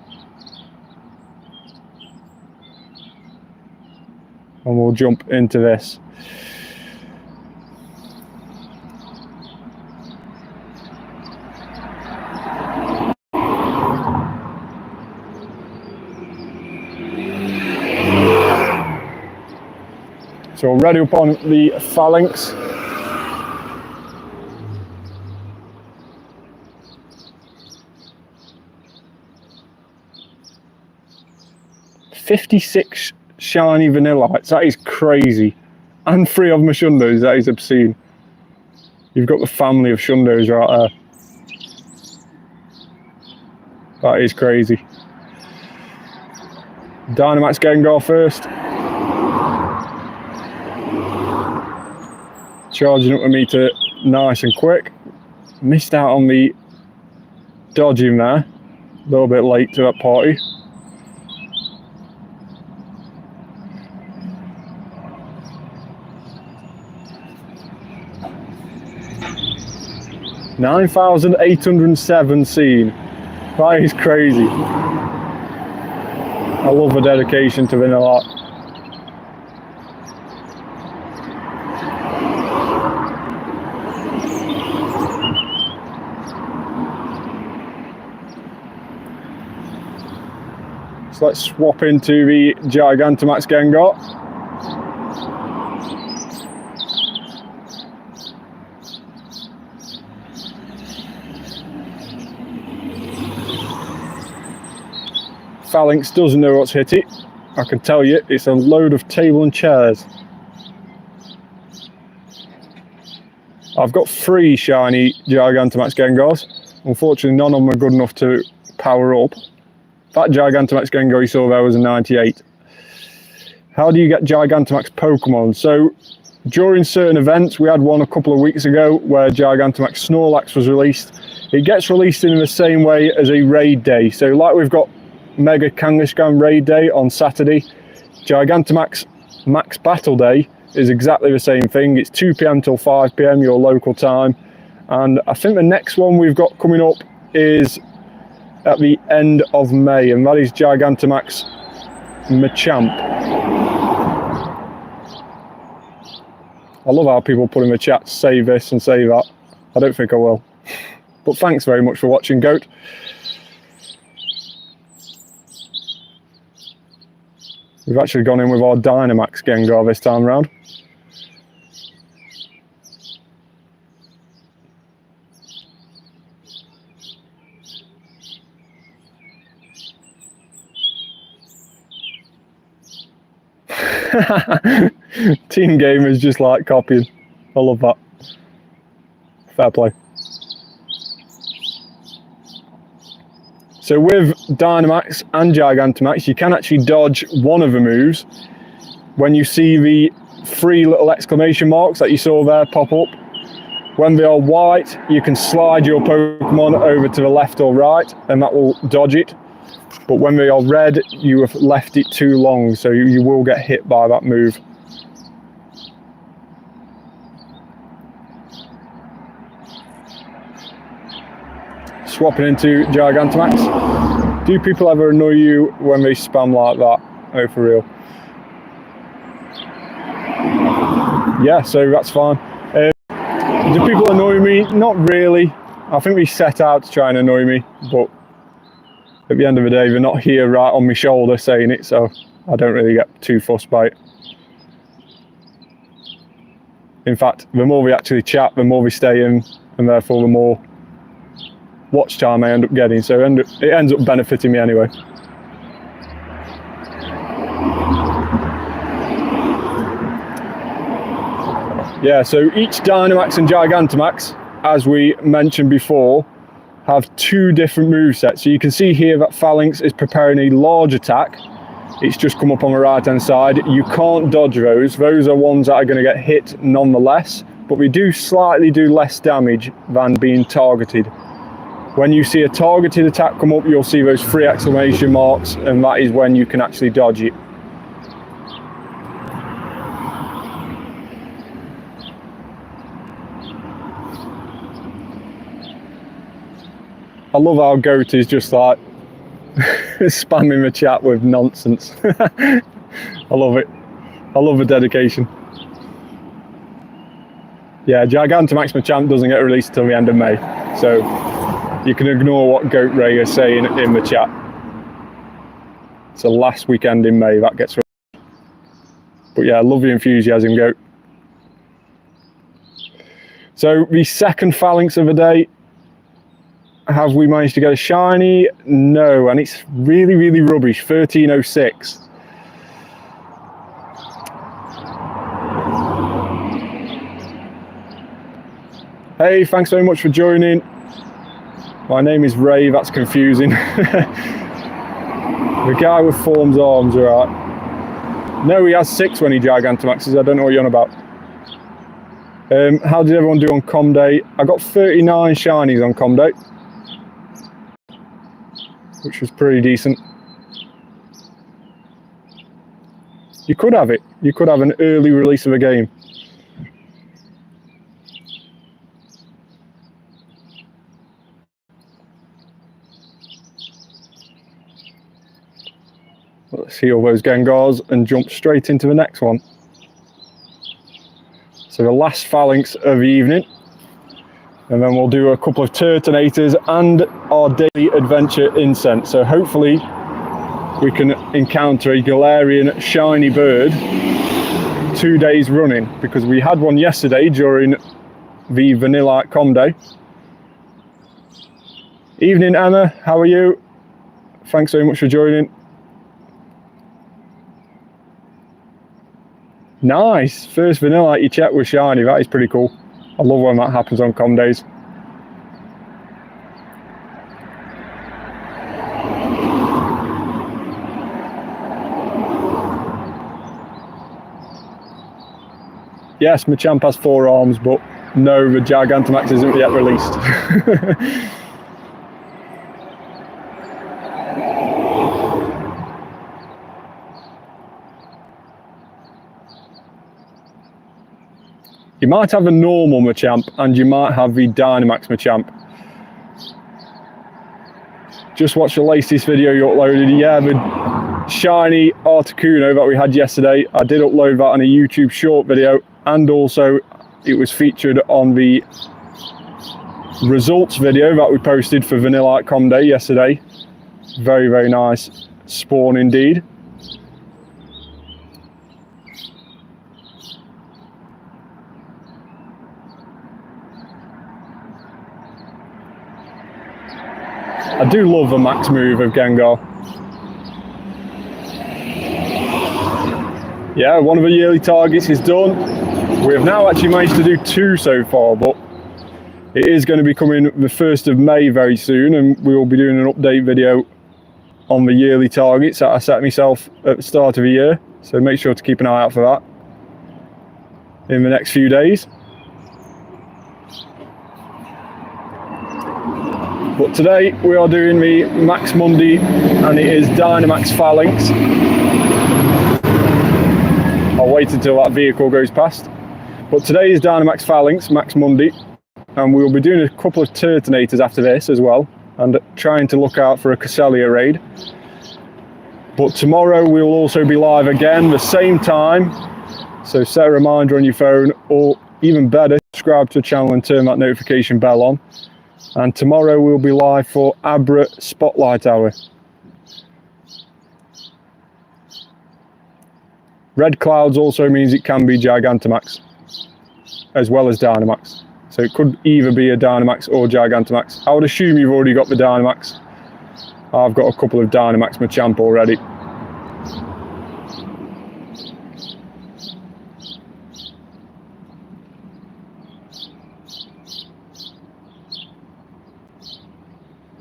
And we'll jump into this. So we're ready up on the Falinks. $56 shiny Vanillites, that is crazy. And 3 of my Shundos, that is obscene. You've got the family of Shundos right there. That is crazy. Dynamax Gengar first. Charging up a meter nice and quick. Missed out on the dodging there. A little bit late to that party. $9,807 seen. That is crazy. I love the dedication to Vanilla. So let's swap into the Gigantamax Gengar. Falinks doesn't know what's hit it. I can tell you, it's a load of table and chairs. I've got 3 shiny Gigantamax Gengars. Unfortunately, none of them are good enough to power up. That Gigantamax Gengar you saw there was a 98. How do you get Gigantamax Pokemon? So, during certain events, we had one a couple of weeks ago where Gigantamax Snorlax was released. It gets released in the same way as a raid day. So, like we've got Mega Kangaskhan raid day on Saturday, Gigantamax Max Battle Day is exactly the same thing. It's 2 PM till 5 PM your local time, and I think the next one we've got coming up is at the end of May, and that is Gigantamax Machamp. I love how people put in the chat, say this and say that. I don't think I will. But thanks very much for watching, Goat. We've actually gone in with our Dynamax Gengar this time round. Team gamers just like copying. I love that. Fair play. So with Dynamax and Gigantamax, you can actually dodge one of the moves. When you see the 3 little exclamation marks that you saw there pop up, when they are white, you can slide your Pokemon over to the left or right, and that will dodge it. But when they are red, you have left it too long, so you will get hit by that move. Swapping into Gigantamax. Do people ever annoy you when they spam like that? Oh, for real. Yeah, so that's fine. Do people annoy me? Not really. I think they set out to try and annoy me, but at the end of the day, they're not here right on my shoulder saying it, so I don't really get too fussed by it. In fact, the more we actually chat, the more we stay in, and therefore the more watch time I end up getting, so it ends up benefiting me anyway. Yeah, so each Dynamax and Gigantamax, as we mentioned before, have two different movesets. So you can see here that Falinks is preparing a large attack. It's just come up on the right hand side. You can't dodge those. Those are ones that are going to get hit nonetheless, but we do slightly do less damage than being targeted. When you see a targeted attack come up, you'll see those 3 exclamation marks, and that is when you can actually dodge it. I love how Goat is just like spamming the chat with nonsense. I love it. I love the dedication. Yeah, Gigantamax Machamp doesn't get released until the end of May, so you can ignore what Goat Ray is saying in the chat. It's the last weekend in May that gets released. But yeah, I love the enthusiasm, Goat. So the second Falinks of the day. Have we managed to get a shiny? No, and it's really, really rubbish. 1306. Hey, thanks very much for joining. My name is Ray, that's confusing. The guy with Form's arms, alright. No, he has 6 when he Gigantamaxes. I don't know what you're on about. How did everyone do on Com Day? I got 39 shinies on Com Day, which was pretty decent. You could have it. You could have an early release of a game. Let's heal those Gengars and jump straight into the next one. So the last Falinks of the evening. And then we'll do a couple of Turtonators and our daily adventure incense. So hopefully we can encounter a Galarian shiny bird 2 days running, because we had one yesterday during the Vanillite Com Day. Evening, Emma, how are you? Thanks very much for joining. Nice, first Vanillite you checked was shiny, that is pretty cool. I love when that happens on Com Days. Yes, Machamp has 4 arms, but no, the Gigantamax isn't yet released. You might have a normal Machamp and you might have the Dynamax Machamp. Just watch the latest video you uploaded. Yeah, the shiny Articuno that we had yesterday, I did upload that on a YouTube short video, and also it was featured on the results video that we posted for Vanillite Com Day yesterday. Very, very nice spawn indeed. I do love the max move of Gengar. Yeah, one of the yearly targets is done. We have now actually managed to do 2 so far, but it is going to be coming the 1st of May very soon, and we will be doing an update video on the yearly targets that I set myself at the start of the year. So make sure to keep an eye out for that in the next few days. But today we are doing the Max Mundi, and it is Dynamax Falinks. I'll wait until that vehicle goes past. But today is Dynamax Falinks, Max Mundi, and we will be doing a couple of Turtonators after this as well, and trying to look out for a Cresselia raid. But tomorrow we will also be live again, the same time, So set a reminder on your phone, or even better, subscribe to the channel and turn that notification bell on. And tomorrow we'll be live for Abra Spotlight Hour. Red clouds also means it can be Gigantamax, as well as Dynamax. So it could either be a Dynamax or Gigantamax. I would assume you've already got the Dynamax. I've got a couple of Dynamax Machamp already.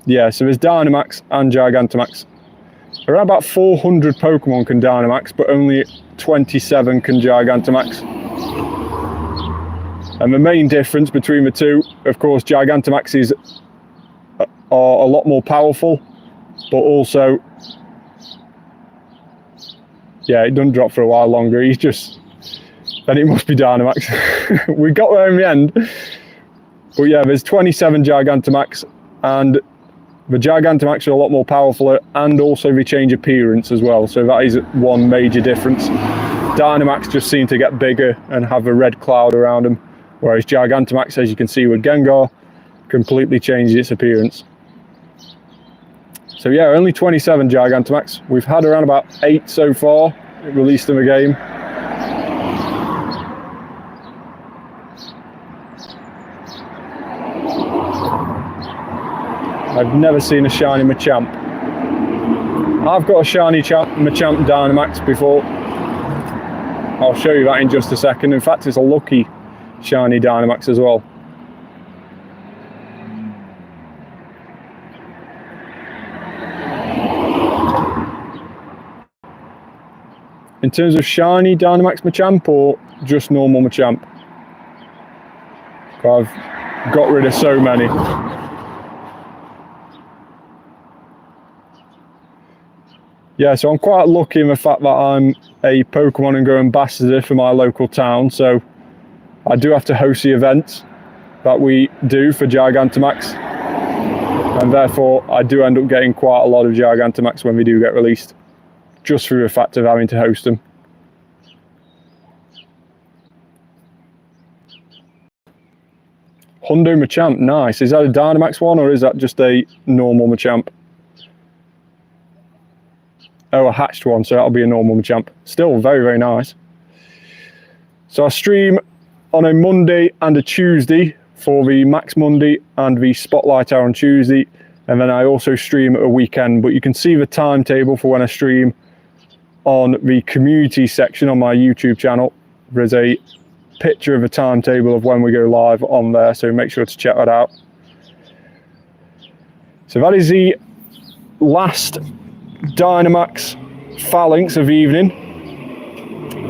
Yeah, so there's Dynamax and Gigantamax. Around about 400 Pokemon can Dynamax, but only 27 can Gigantamax. And the main difference between the two, of course, Gigantamaxes are a lot more powerful, but also, yeah, it doesn't drop for a while longer. He's just, then it must be Dynamax. We got there in the end. But yeah, there's 27 Gigantamax, and the Gigantamax are a lot more powerful, and also they change appearance as well. So that is one major difference. Dynamax just seem to get bigger and have a red cloud around them, whereas Gigantamax, as you can see with Gengar, completely changes its appearance. So yeah, only 27 Gigantamax. We've had around about 8 so far released in the game. I've never seen a shiny Machamp. I've got a shiny Machamp Dynamax before. I'll show you that in just a second. In fact, it's a lucky shiny Dynamax as well. In terms of shiny Dynamax Machamp or just normal Machamp? I've got rid of so many. Yeah, so I'm quite lucky in the fact that I'm a Pokemon and Go ambassador for my local town, so I do have to host the events that we do for Gigantamax, and therefore I do end up getting quite a lot of Gigantamax when they do get released, just through the fact of having to host them. Hundo Machamp, nice. Is that a Dynamax one, or is that just a normal Machamp? Oh, a hatched one, so that'll be a normal Machamp. Still very, very nice. So I stream on a Monday and a Tuesday for the Max Monday and the Spotlight Hour on Tuesday, and then I also stream at a weekend, but you can see the timetable for when I stream on the community section on my YouTube channel. There's a picture of a timetable of when we go live on there, so make sure to check that out. So that is the last Dynamax Falinks of the evening,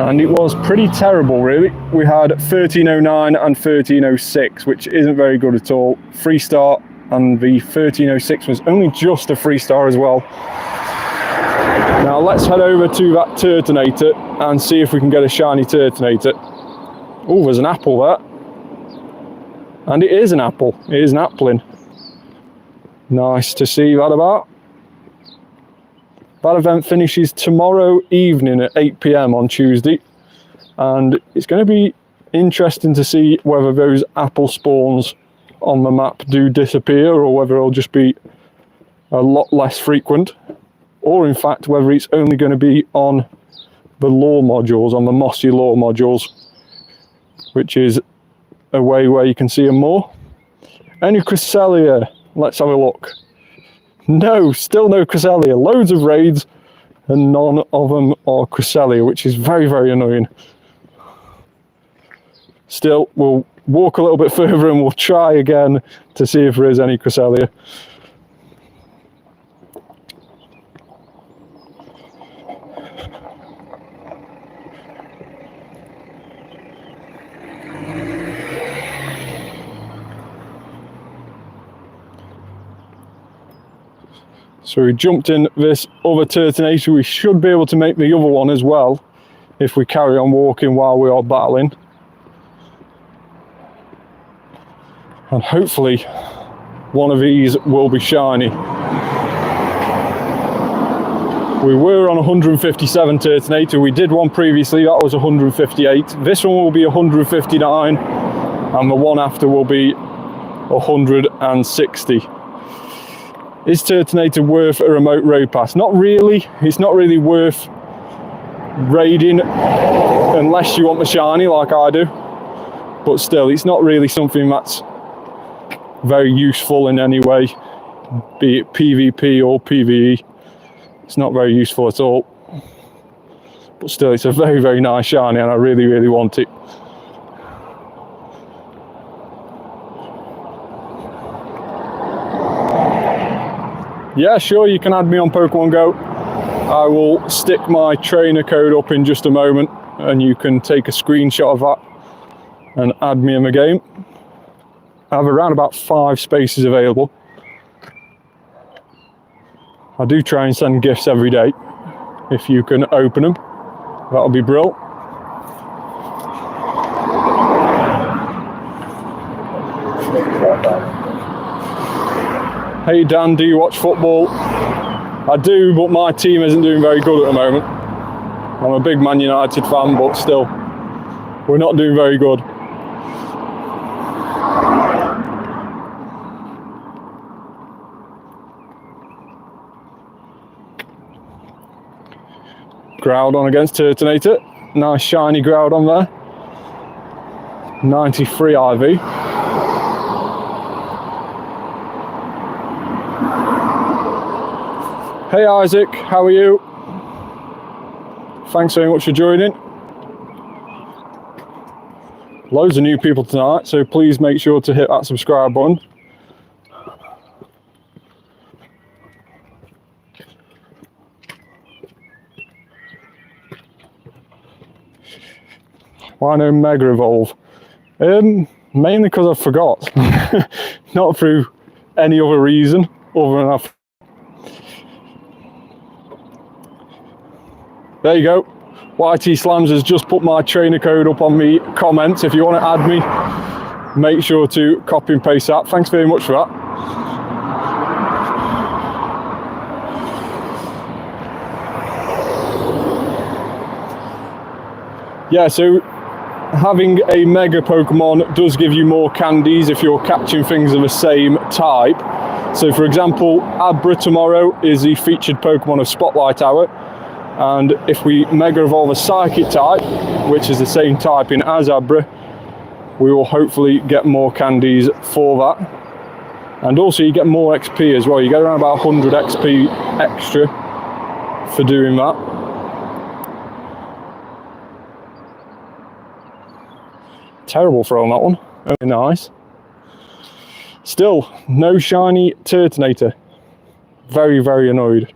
and it was pretty terrible really. We had 1309 and 1306, which isn't very good at all. 3-star, and the 1306 was only just a 3-star as well. Now let's head over to that Turtonator and see if we can get a shiny Turtonator. Oh, there's an apple there, and it is an apple. It is an Applin. Nice to see that about. That event finishes tomorrow evening at 8 PM on Tuesday, and it's going to be interesting to see whether those apple spawns on the map do disappear, or whether it'll just be a lot less frequent, or in fact whether it's only going to be on the lore modules, on the mossy lore modules, which is a way where you can see them more. Any Cresselia? Let's have a look. No, still no Cresselia. Loads of raids and none of them are Cresselia, which is very, very annoying. Still, we'll walk a little bit further and we'll try again to see if there is any Cresselia. So we jumped in this other Turtonator. We should be able to make the other one as well if we carry on walking while we are battling. And hopefully one of these will be shiny. We were on 157 Turtonator. We did one previously, that was 158. This one will be 159, and the one after will be 160. Is Turtonator worth a remote road pass? Not really. It's not really worth raiding unless you want the shiny like I do. But still, it's not really something that's very useful in any way, be it PvP or PvE. It's not very useful at all. But still, it's a very, very nice shiny, and I really, really want it. Yeah, sure, you can add me on Pokemon Go. I will stick my trainer code up in just a moment, and you can take a screenshot of that and add me in the game. I have around about 5 spaces available. I do try and send gifts every day. If you can open them, that'll be brilliant. Hey Dan, do you watch football? I do, but my team isn't doing very good at the moment. I'm a big Man United fan, but still, we're not doing very good. Groudon against Turtonator. Nice shiny Groudon there. 93 IV. Hey Isaac, how are you? Thanks very much for joining. Loads of new people tonight, so please make sure to hit that subscribe button. Why no Mega Evolve? Mainly because I forgot. Not through any other reason other than I've... There you go. YT Slams has just put my trainer code up on the comments. If you want to add me, make sure to copy and paste that. Thanks very much for that. Yeah, so having a Mega Pokemon does give you more candies if you're catching things of the same type. So for example, Abra tomorrow is the featured Pokemon of Spotlight Hour. And if we Mega Evolve a Psychic type, which is the same typing as Abra, we will hopefully get more candies for that. And also you get more XP as well. You get around about 100 XP extra for doing that. Terrible throw on that one. Very nice. Still, no shiny Turtonator. Very, very annoyed.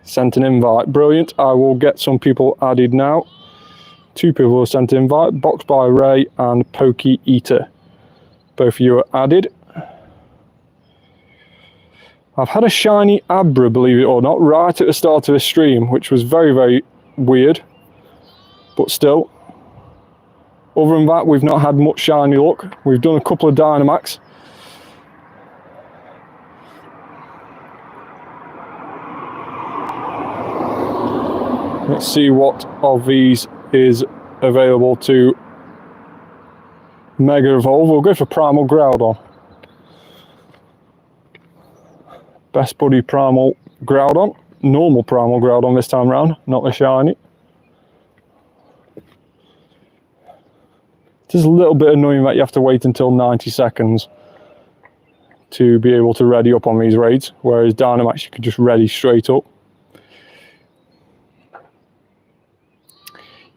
Sent an invite. Brilliant. I will get some people added now. 2 people have sent an invite. Box by Ray and Pokey Eater. Both of you are added. I've had a shiny Abra, believe it or not, right at the start of the stream, which was very, very weird. But still, other than that, we've not had much shiny luck. We've done a couple of Dynamax. Let's see what of these is available to Mega Evolve. We'll go for Primal Groudon. Best Buddy Primal Groudon. Normal Primal Groudon this time round, not the shiny. It is a little bit annoying that you have to wait until 90 seconds to be able to ready up on these raids, whereas Dynamax you can just ready straight up.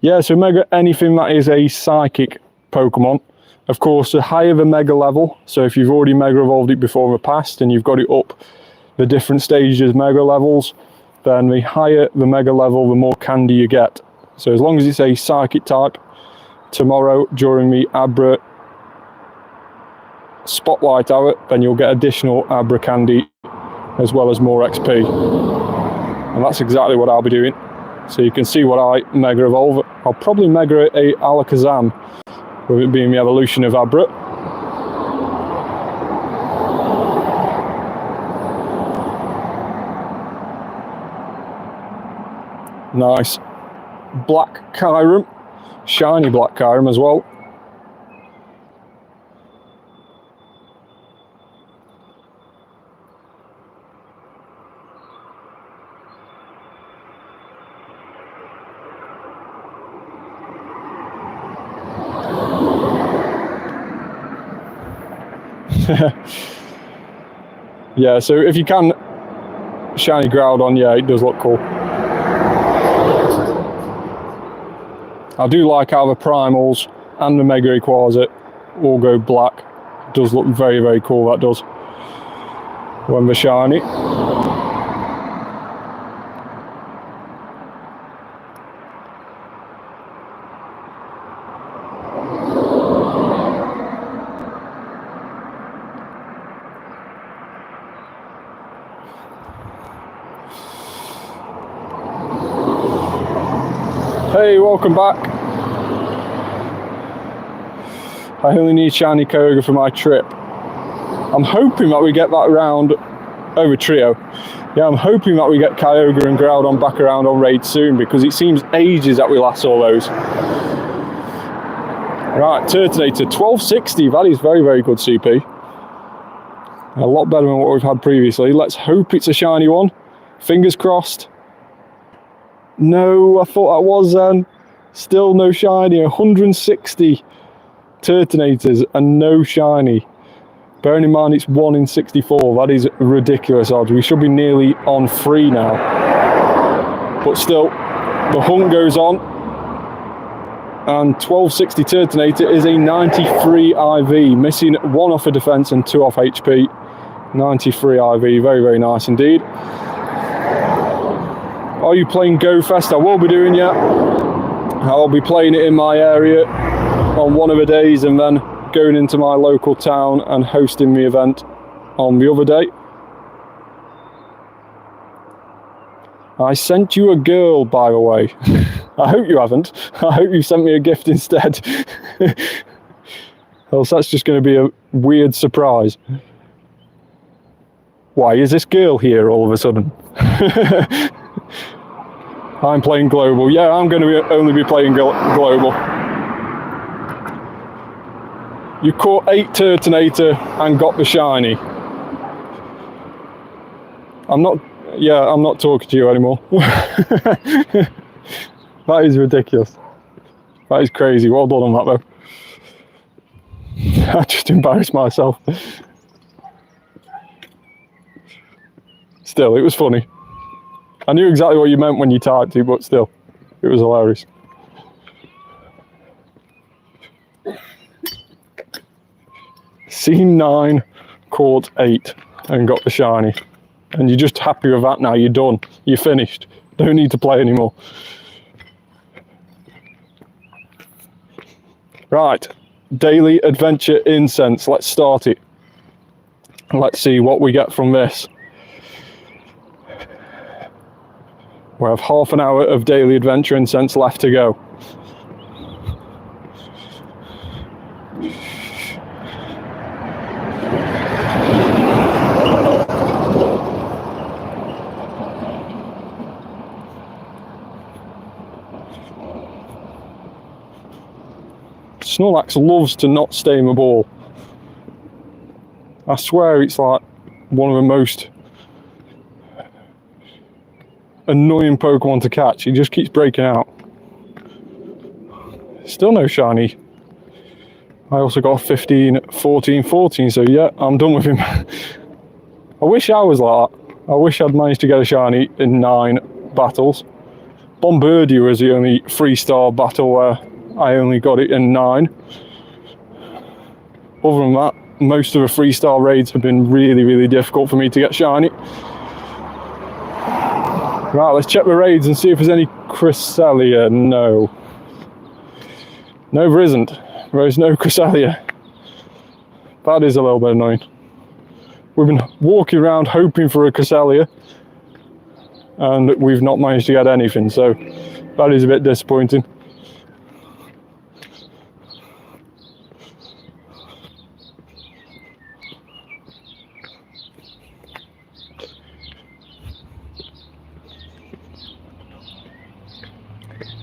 Yeah, so Mega anything that is a Psychic Pokemon. Of course, the higher the Mega level, so if you've already Mega Evolved it before in the past and you've got it up the different stages Mega levels, then the higher the Mega level, the more candy you get. So as long as it's a Psychic type, tomorrow during the Abra Spotlight Hour, then you'll get additional Abra candy as well as more XP. And that's exactly what I'll be doing. So you can see what I Mega Evolve. I'll probably Mega a Alakazam, with it being the evolution of Abra. Nice. Black Kyurem. Shiny black Kyurem as well. Yeah, so if you can shiny Groudon, yeah, it does look cool. I do like how the Primals and the Mega Rayquaza all go black. It does look very, very cool, that does, when they're shiny. Hey, welcome back. I only need shiny Kyogre for my trip. I'm hoping that we get that round over trio. Yeah, I'm hoping that we get Kyogre and Groudon back around on raid soon, because it seems ages that we last saw those. Right, Turtonator, 1260. That is very, very good CP. A lot better than what we've had previously. Let's hope it's a shiny one. Fingers crossed. No, I thought that was still no shiny. 160 Turtonators and no shiny. Bearing in mind it's 1 in 64, that is ridiculous odds. We should be nearly on 3 now. But still, the hunt goes on. And 1260 Turtonator is a 93 IV, missing 1 off of defense and 2 off HP. 93 IV, very, very nice indeed. Are you playing Go Fest? I will be doing, yeah. I'll be playing it in my area on one of the days and then going into my local town and hosting the event on the other day. I sent you a girl, by the way. I hope you haven't. I hope you sent me a gift instead. Else that's just going to be a weird surprise. Why is this girl here all of a sudden? I'm playing global. Yeah, I'm going to only be playing global. You caught 8 Turtonator and got the shiny. I'm not talking to you anymore. That is ridiculous. That is crazy. Well done on that though. I just embarrassed myself. Still, it was funny. I knew exactly what you meant when you typed it, but still, it was hilarious. Scene 9, caught 8, and got the shiny. And you're just happy with that now, you're done. You're finished. Don't need to play anymore. Right, daily adventure incense. Let's start it. Let's see what we get from this. We have half an hour of daily adventure incense left to go. Snorlax loves to not stay in the ball. I swear it's like one of the most annoying Pokemon to catch. He just keeps breaking out. Still no shiny. I also got 15, 14, 14, so yeah, I'm done with him. I wish I was like that. I wish I'd managed to get a shiny in 9 battles. Bombardier was the only 3-star battle where I only got it in 9. Other than that, most of the 3-star raids have been really, really difficult for me to get shiny. Right, let's check the raids and see if there's any Cresselia. No. No, there isn't. There is no Cresselia. That is a little bit annoying. We've been walking around hoping for a Cresselia, and we've not managed to get anything, so that is a bit disappointing.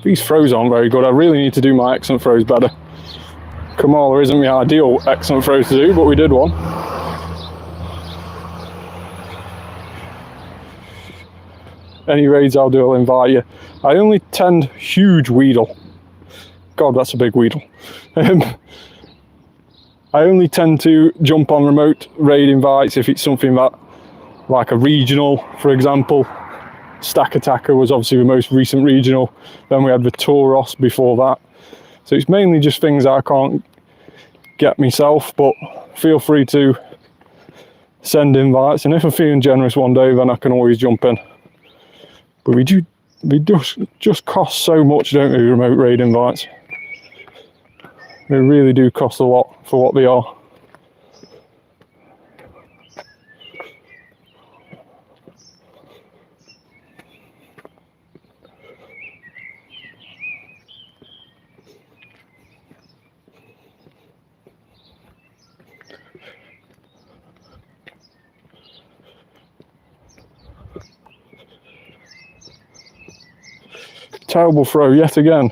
These throws aren't very good. I really need to do my excellent throws better. Kamala isn't the ideal excellent throw to do, but we did one. Any raids I'll do, I'll invite you. I only tend huge Weedle. God, that's a big Weedle. I only tend to jump on remote raid invites if it's something that, like a regional, for example. Stack Attacker was obviously the most recent regional. Then we had the Tauros before that. So it's mainly just things I can't get myself, but feel free to send invites. And if I'm feeling generous one day, then I can always jump in. But we just cost so much, don't we, remote raid invites? They really do cost a lot for what they are. Terrible throw yet again.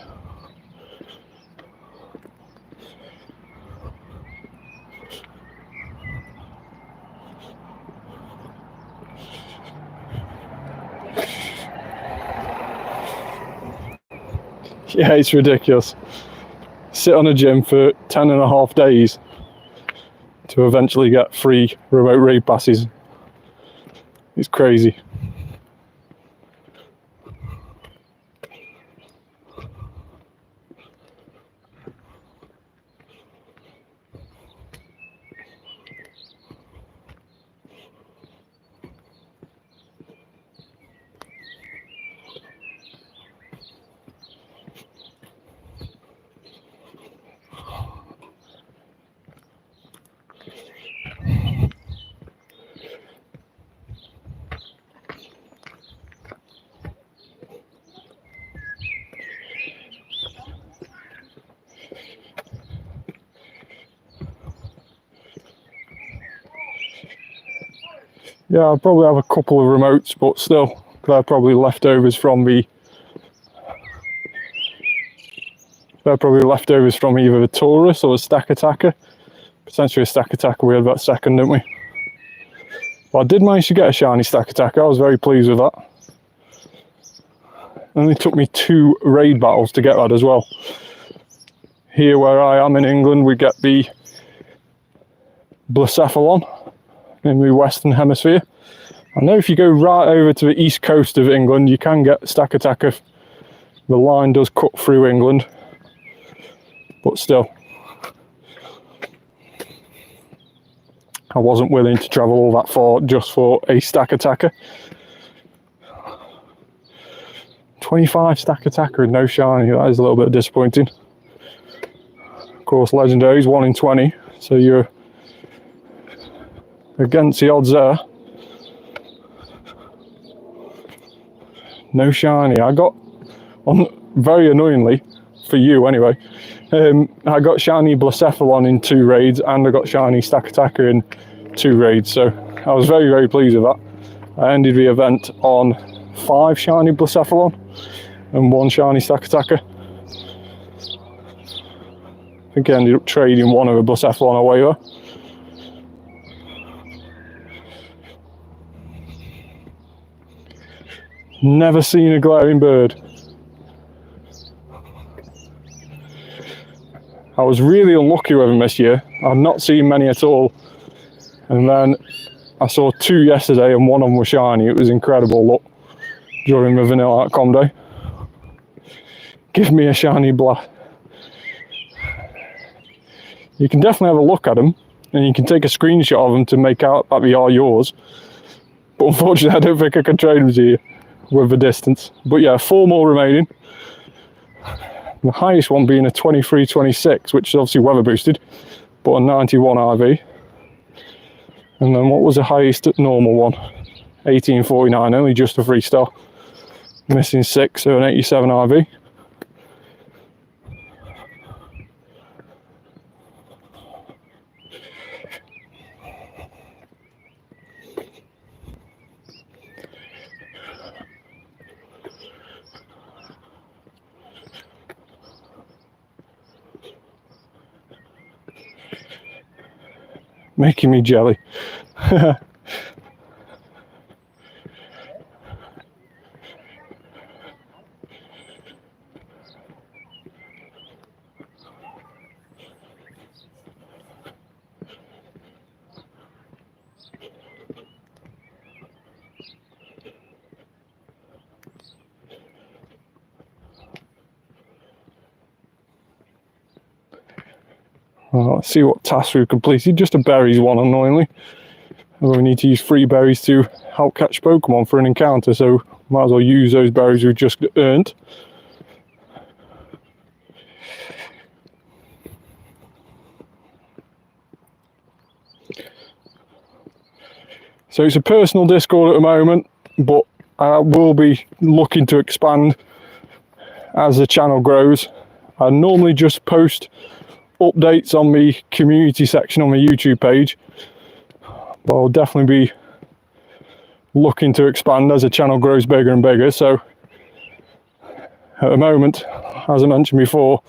Yeah, it's ridiculous. Sit on a gym for 10.5 days to eventually get free remote raid passes. It's crazy. Yeah, I'll probably have a couple of remotes, but still, they're probably leftovers from either the Taurus or the Stack Attacker. Potentially a Stack Attacker, we had that second, didn't we? But I did manage to get a shiny Stack Attacker, I was very pleased with that. It only took me 2 raid battles to get that as well. Here where I am in England, we get the Blacephalon in the Western Hemisphere. I know if you go right over to the east coast of England, you can get Stack Attacker. The line does cut through England, but still, I wasn't willing to travel all that far just for a Stack Attacker. 25 Stack Attacker and no shiny, that is a little bit disappointing. Of course, legendaries 1 in 20, so you're against the odds there. No shiny. I got, very annoyingly, for you anyway, I got shiny Blacephalon in 2 raids and I got shiny Stack Attacker in 2 raids, so I was very, very pleased with that. I ended the event on 5 shiny Blacephalon and 1 shiny Stack Attacker. I think I ended up trading one of the Blacephalon away there. Never seen a glaring bird. I was really unlucky with them this year. I've not seen many at all. And then I saw 2 yesterday and one of them was shiny. It was incredible luck during the vanilla outcome day. Give me a shiny black. You can definitely have a look at them and you can take a screenshot of them to make out that they are yours. But unfortunately, I don't think I can trade them to you with the distance. But yeah, 4 more remaining. The highest one being a 23-26, which is obviously weather boosted, but a 91 IV. And then what was the highest normal one? 1849, only just a 3-star. Missing 6, so an 87 IV. making me jelly. Well, let's see what task we've completed. Just a berries one, annoyingly. Although we need to use 3 berries to help catch Pokemon for an encounter, so might as well use those berries we've just earned. So it's a personal Discord at the moment, but I will be looking to expand as the channel grows. I normally just post updates on the community section on my YouTube page, but I'll definitely be looking to expand as the channel grows bigger and bigger. So at the moment, as I mentioned before,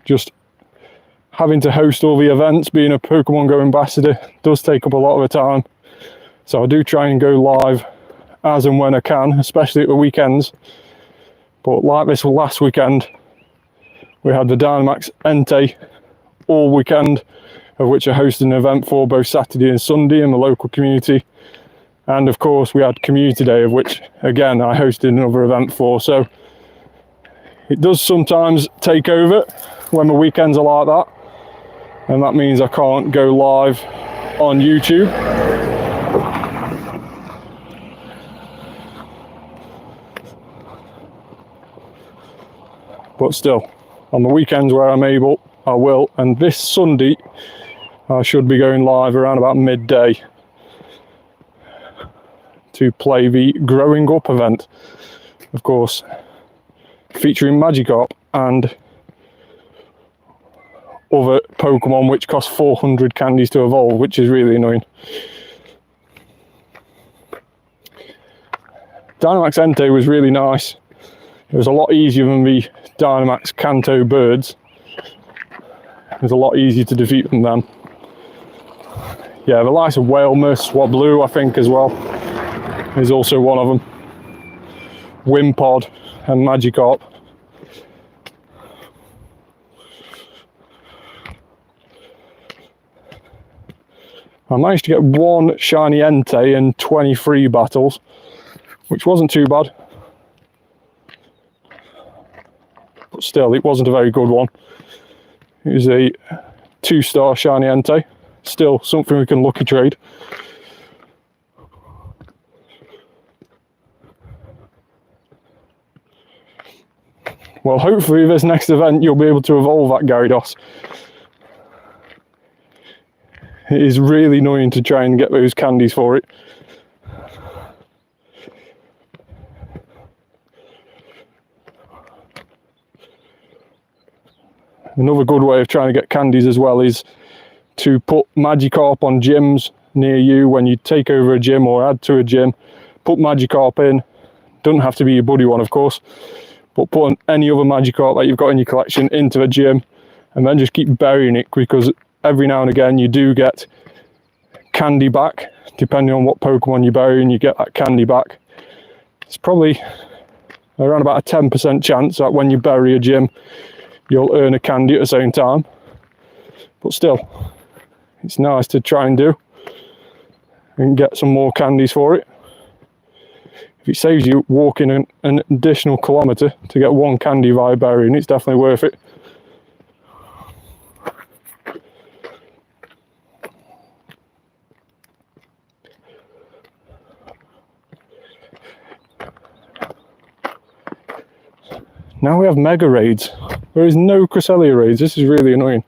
just having to host all the events, being a Pokemon Go ambassador, does take up a lot of the time. So I do try and go live as and when I can, especially at the weekends. But like this last weekend, we had the Dynamax Entei all weekend, of which I hosted an event for both Saturday and Sunday in the local community. And of course we had Community Day, of which again I hosted another event for. So it does sometimes take over when the weekends are like that, and that means I can't go live on YouTube. But still, on the weekends where I'm able, I will. And this Sunday, I should be going live around about midday to play the Growing Up event. Of course, featuring Magikarp and other Pokemon which cost 400 candies to evolve, which is really annoying. Dynamax Entei was really nice. It was a lot easier than the Dynamax Kanto birds. It was a lot easier to defeat than them. Yeah, the likes of Whalmer, Swablu, I think, as well, is also one of them. Wimpod and Magikarp. I managed to get 1 shiny Entei in 23 battles, which wasn't too bad. But still, it wasn't a very good one. It was a 2-star shiny Entei. Still something we can lucky trade. Well, hopefully this next event you'll be able to evolve that Gyarados. It is really annoying to try and get those candies for it. Another good way of trying to get candies as well is to put Magikarp on gyms near you when you take over a gym or add to a gym. Put Magikarp in. Doesn't have to be your buddy one, of course, but put any other Magikarp that you've got in your collection into the gym, and then just keep burying it, because every now and again you do get candy back. Depending on what Pokemon you bury, and you get that candy back. It's probably around about a 10% chance that when you bury a gym you'll earn a candy at the same time. But still, it's nice to try and do and get some more candies for it. If it saves you walking an additional kilometre to get 1 candy via burying, it's definitely worth it. Now we have Mega Raids. There is no Cresselia Raids. This is really annoying.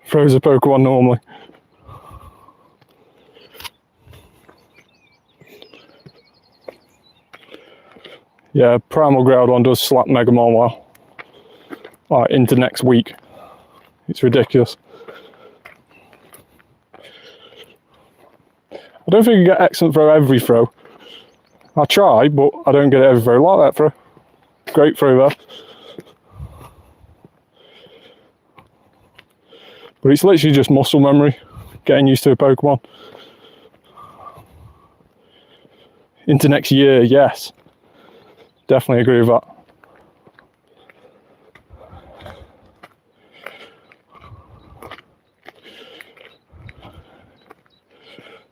Throws a Pokemon normally. Yeah, Primal Groudon does slap Mega Mawile. Right, into next week. It's ridiculous. I don't think you get excellent throw every throw. I try, but I don't get it every throw. Like that throw. Great throw there. But it's literally just muscle memory, getting used to a Pokemon. Into next year, yes. Definitely agree with that.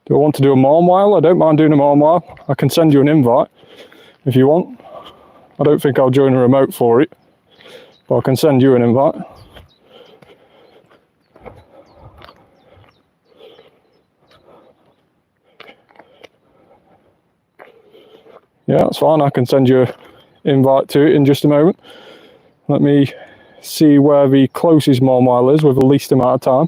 Do I want to do a Mawile? I don't mind doing a Mawile. I can send you an invite if you want. I don't think I'll join a remote for it, but I can send you an invite. Yeah, that's fine. I can send you an invite to it in just a moment. Let me see where the closest Mawile is with the least amount of time.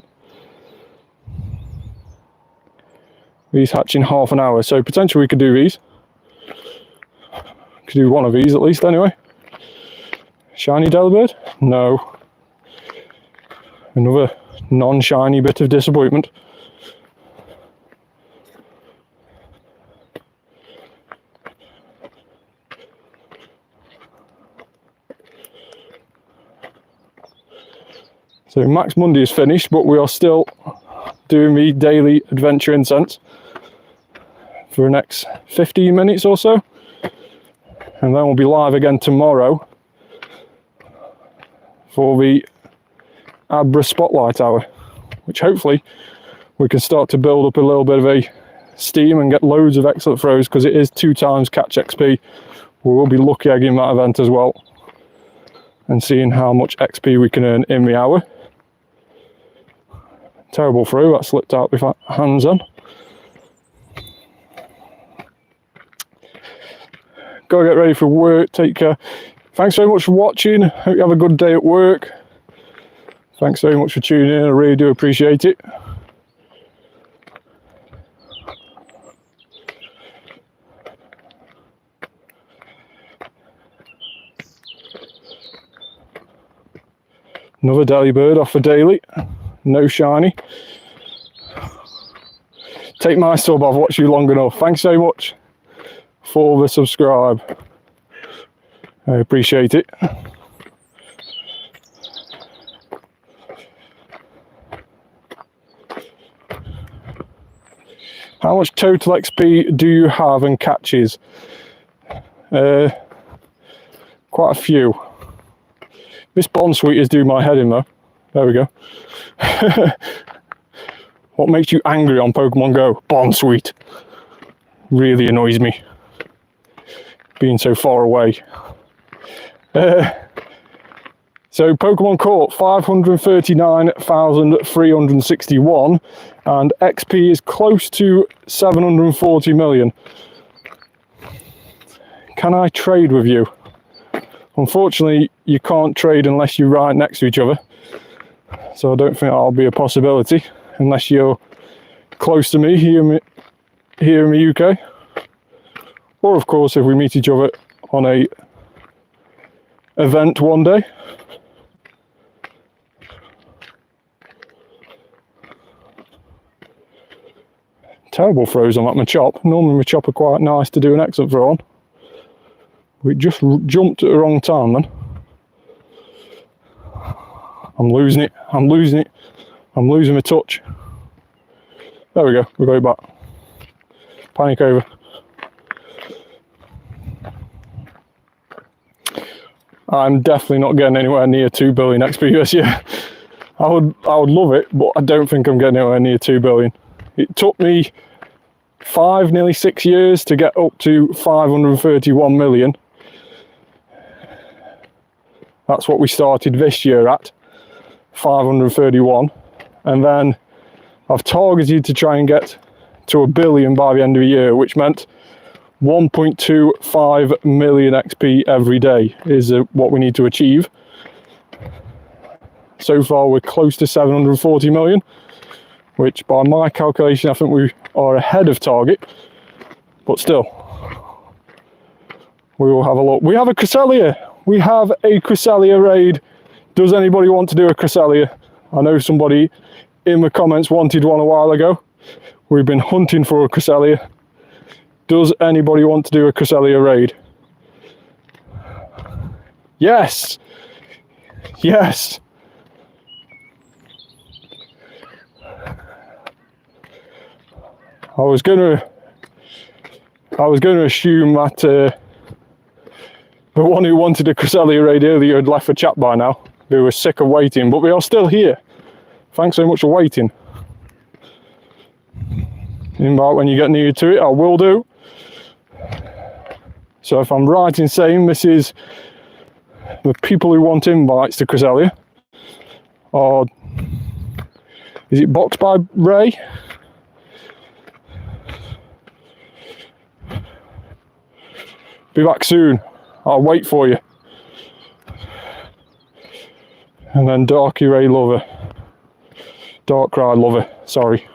These hatch in half an hour, so potentially we could do these. Could do one of these at least anyway. Shiny Delibird? No. Another non-shiny bit of disappointment. So Max Monday is finished, but we are still doing the daily adventure incense for the next 15 minutes or so. And then we'll be live again tomorrow for the Abra Spotlight Hour, which hopefully we can start to build up a little bit of a steam and get loads of excellent throws, because it is 2 times catch XP. We will be lucky egging that event as well and seeing how much XP we can earn in the hour. Terrible throw, that slipped out with hands on. Go get ready for work, take care. Thanks very much for watching, hope you have a good day at work. Thanks very much for tuning in, I really do appreciate it. Another Delibird off for daily. No shiny. Take my sub, I've watched you long enough. Thanks so much for the subscribe. I appreciate it. How much total XP do you have and catches? Quite a few. This Bonsweet is doing my head in though. There we go. What makes you angry on Pokemon Go? Bonsweet. Really annoys me. Being so far away. So Pokemon caught 539,361 and XP is close to 740 million. Can I trade with you? Unfortunately, you can't trade unless you're right next to each other. So I don't think that'll be a possibility unless you're close to me here in the UK. Or of course if we meet each other on a event one day. Terrible throws on that Machop. Normally Machop are quite nice to do an excellent throw on. We just jumped at the wrong time then. I'm losing it, I'm losing it. I'm losing my touch. There we go, we'll go back. Panic over. I'm definitely not getting anywhere near 2 billion XP this year. I would love it, but I don't think I'm getting anywhere near 2 billion. It took me 5, nearly 6 years to get up to 531 million. That's what we started this year at, 531. And then I've targeted to try and get to 1 billion by the end of the year, which meant 1.25 million XP every day is what we need to achieve. So far we're close to 740 million, which by my calculation I think we are ahead of target, but still We will have a look. We have a Cresselia. We have a Cresselia raid. Does anybody want to do a Cresselia? I know somebody in the comments wanted one a while ago. We've been hunting for a Cresselia. Does anybody want to do a Cresselia raid? Yes. Yes. I was going to assume that the one who wanted a Cresselia raid earlier had left the chat by now. They were sick of waiting, but we are still here. Thanks so much for waiting. Invite when you get near to it, I will do. So if I'm right in saying this is the people who want invites to Cresselia, or is it boxed by Ray? Be back soon. I'll wait for you. And then Darky Ray Lover. Darkrai Lover, sorry.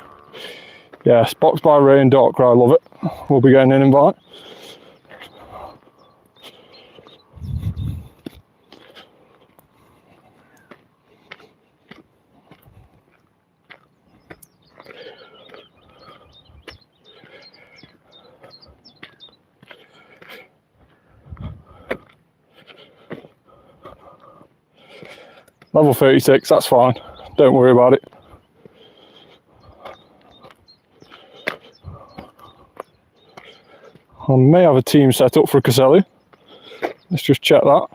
Yes, boxed by Ray and Darkrai Lover. We'll be getting an invite. Level 36, that's fine. Don't worry about it. I may have a team set up for Cresselia. Let's just check that.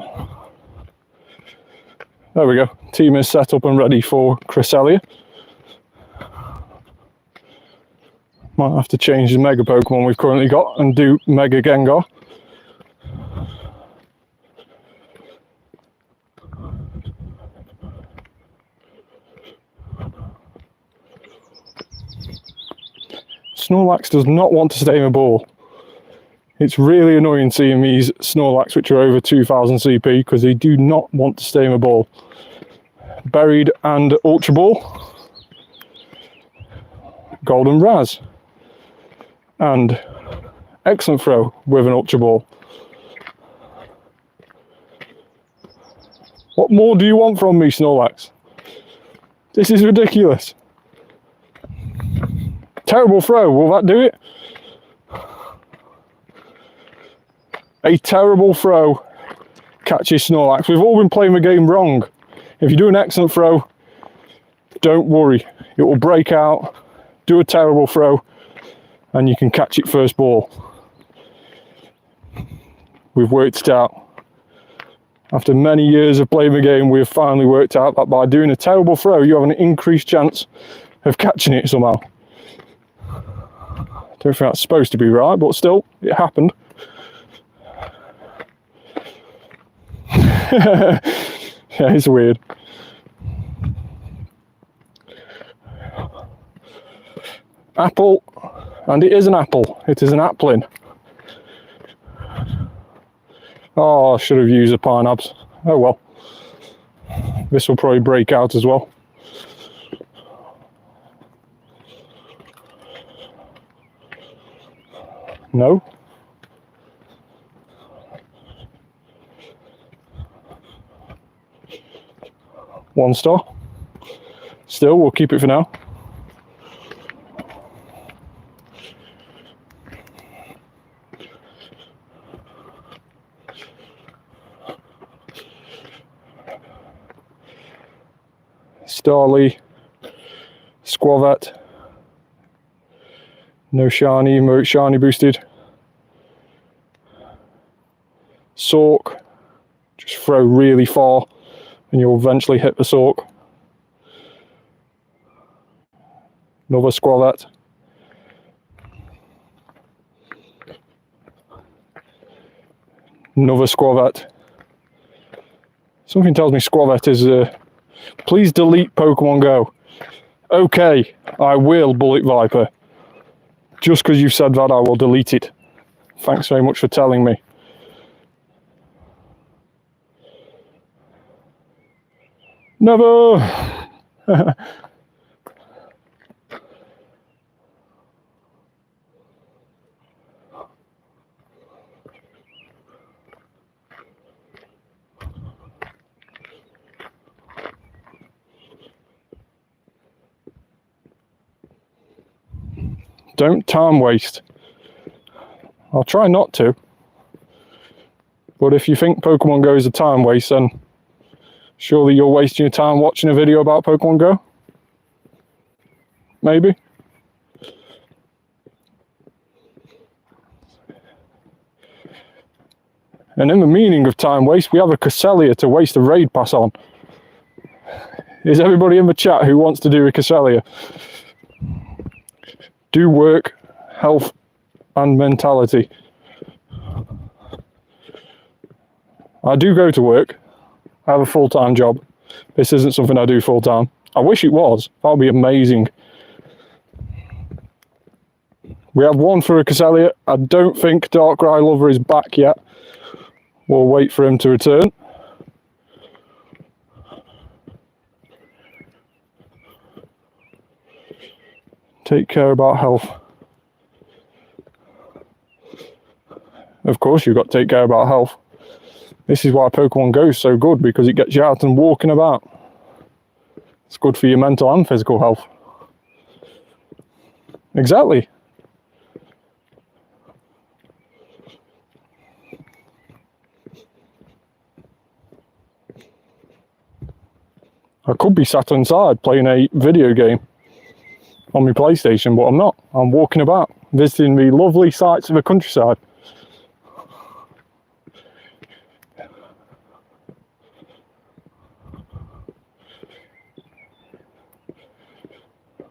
There we go. Team is set up and ready for Cresselia. Might have to change the Mega Pokemon we've currently got and do Mega Gengar. Snorlax does not want to stay in a ball. It's really annoying seeing these Snorlax which are over 2000 CP because they do not want to stay in a ball. Buried and Ultra Ball. Golden Raz. And excellent throw with an Ultra Ball. What more do you want from me, Snorlax? This is ridiculous. Terrible throw, will that do it? A terrible throw catches Snorlax. We've all been playing the game wrong. If you do an excellent throw, don't worry. It will break out, do a terrible throw, and you can catch it first ball. We've worked it out. After many years of playing the game, we've finally worked out that by doing a terrible throw, you have an increased chance of catching it somehow. Don't think that's supposed to be right, but still, it happened. Yeah, it's weird. Apple, and it is an apple. It is an Applin. Oh, I should have used the Pineapps. Oh well. This will probably break out as well. No. One star. Still, we'll keep it for now. Starly, Squavet. No shiny, shiny boosted. Sork, just throw really far and you'll eventually hit the Sork. Another Squavet. Another Squavet. Something tells me Squavet is please delete Pokemon Go. Okay, I will, Bullet Viper. Just because you said that, I will delete it. Thanks very much for telling me. Never! Don't time waste. I'll try not to. But if you think Pokemon Go is a time waste, then surely you're wasting your time watching a video about Pokemon Go? Maybe? And in the meaning of time waste, we have a Cresselia to waste a raid pass on. Is everybody in the chat who wants to do a Cresselia? Do work, health, and mentality. I do go to work. I have a full-time job. This isn't something I do full-time. I wish it was. That would be amazing. We have one for a Cresselia. I don't think Darkrai Lover is back yet. We'll wait for him to return. Take care about health. Of course you've got to take care about health. This is why Pokemon Go is so good, because it gets you out and walking about. It's good for your mental and physical health. Exactly. I could be sat inside playing a video game on my PlayStation, but I'm not. I'm walking about, visiting the lovely sights of the countryside.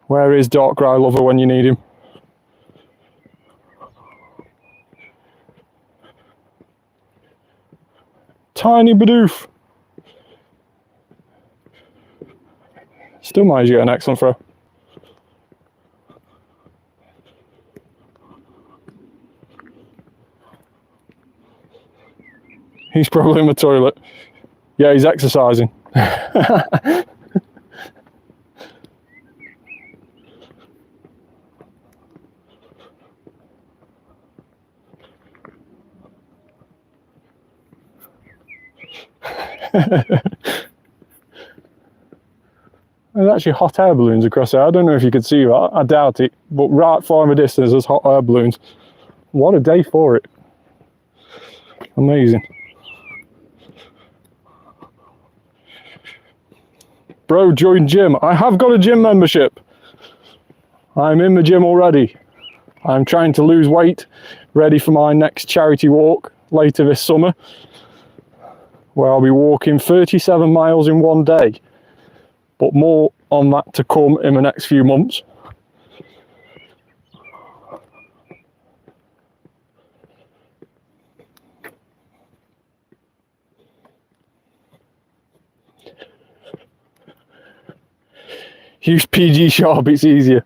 Where is Darkrai Lover when you need him? Tiny Bidoof. Still managed to get an excellent throw. He's probably in the toilet. Yeah, he's exercising. There's actually hot air balloons across there. I don't know if you could see that. I doubt it. But right far in the distance, there's hot air balloons. What a day for it. Amazing. Bro, join gym. I have got a gym membership. I'm in the gym already. I'm trying to lose weight, ready for my next charity walk later this summer, where I'll be walking 37 miles in one day. But more on that to come in the next few months. Use PG Sharp, it's easier.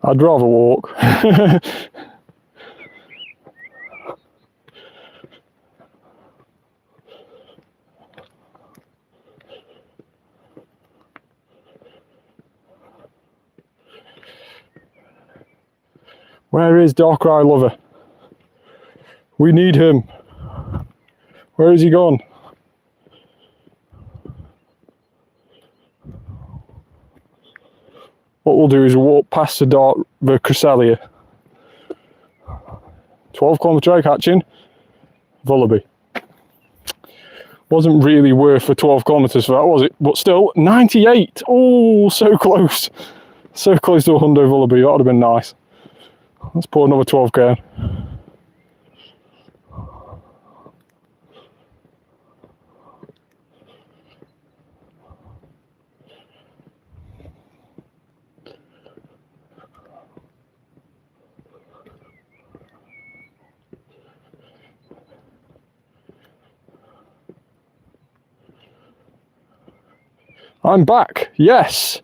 I'd rather walk. Where is Darkrai Lover? We need him. Where is he gone? What we'll do is walk past the Cresselia. 12km try catching. Vullaby. Wasn't really worth the 12 kilometres for that, was it? But still, 98. Oh, so close. So close to a Hundo Vullaby. That would have been nice. Let's put another 12k in. I'm back, yes!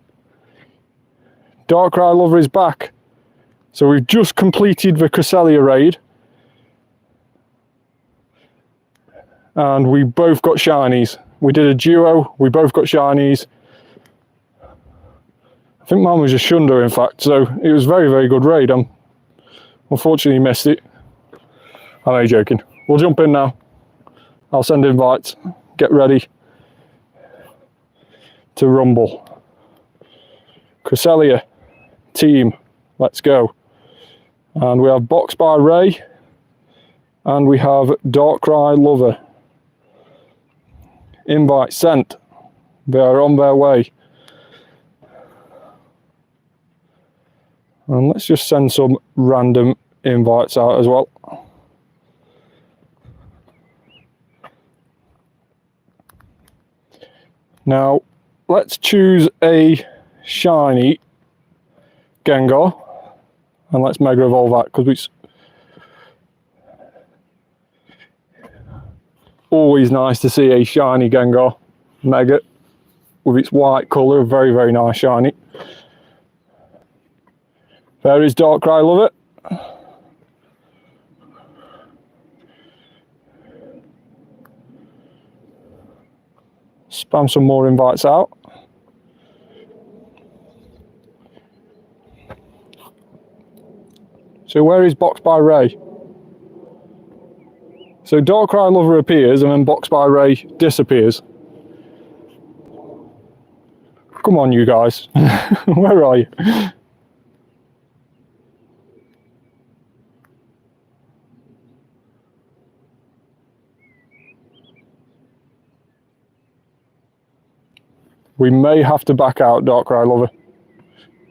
Darkrai Lover is back. So we've just completed the Cresselia raid. And we both got shinies. We did a duo, we both got shinies. I think mine was just Shundo in fact, so it was very, very good raid. Unfortunately missed it. I'm only joking. We'll jump in now. I'll send invites. Get ready to rumble. Cresselia team, let's go. And we have Box by Ray, and we have Darkrai Lover. Invite sent. They are on their way. And let's just send some random invites out as well. Now, let's choose a shiny Gengar, and let's Mega Evolve that, because it's always nice to see a shiny Gengar Mega with its white colour. Very, very nice shiny. There is Darkrai Lover. Spam some more invites out. So where is Box by Ray? So Darkrai Lover appears and then Box by Ray disappears. Come on, you guys. Where are you? We may have to back out, Darkrai Lover,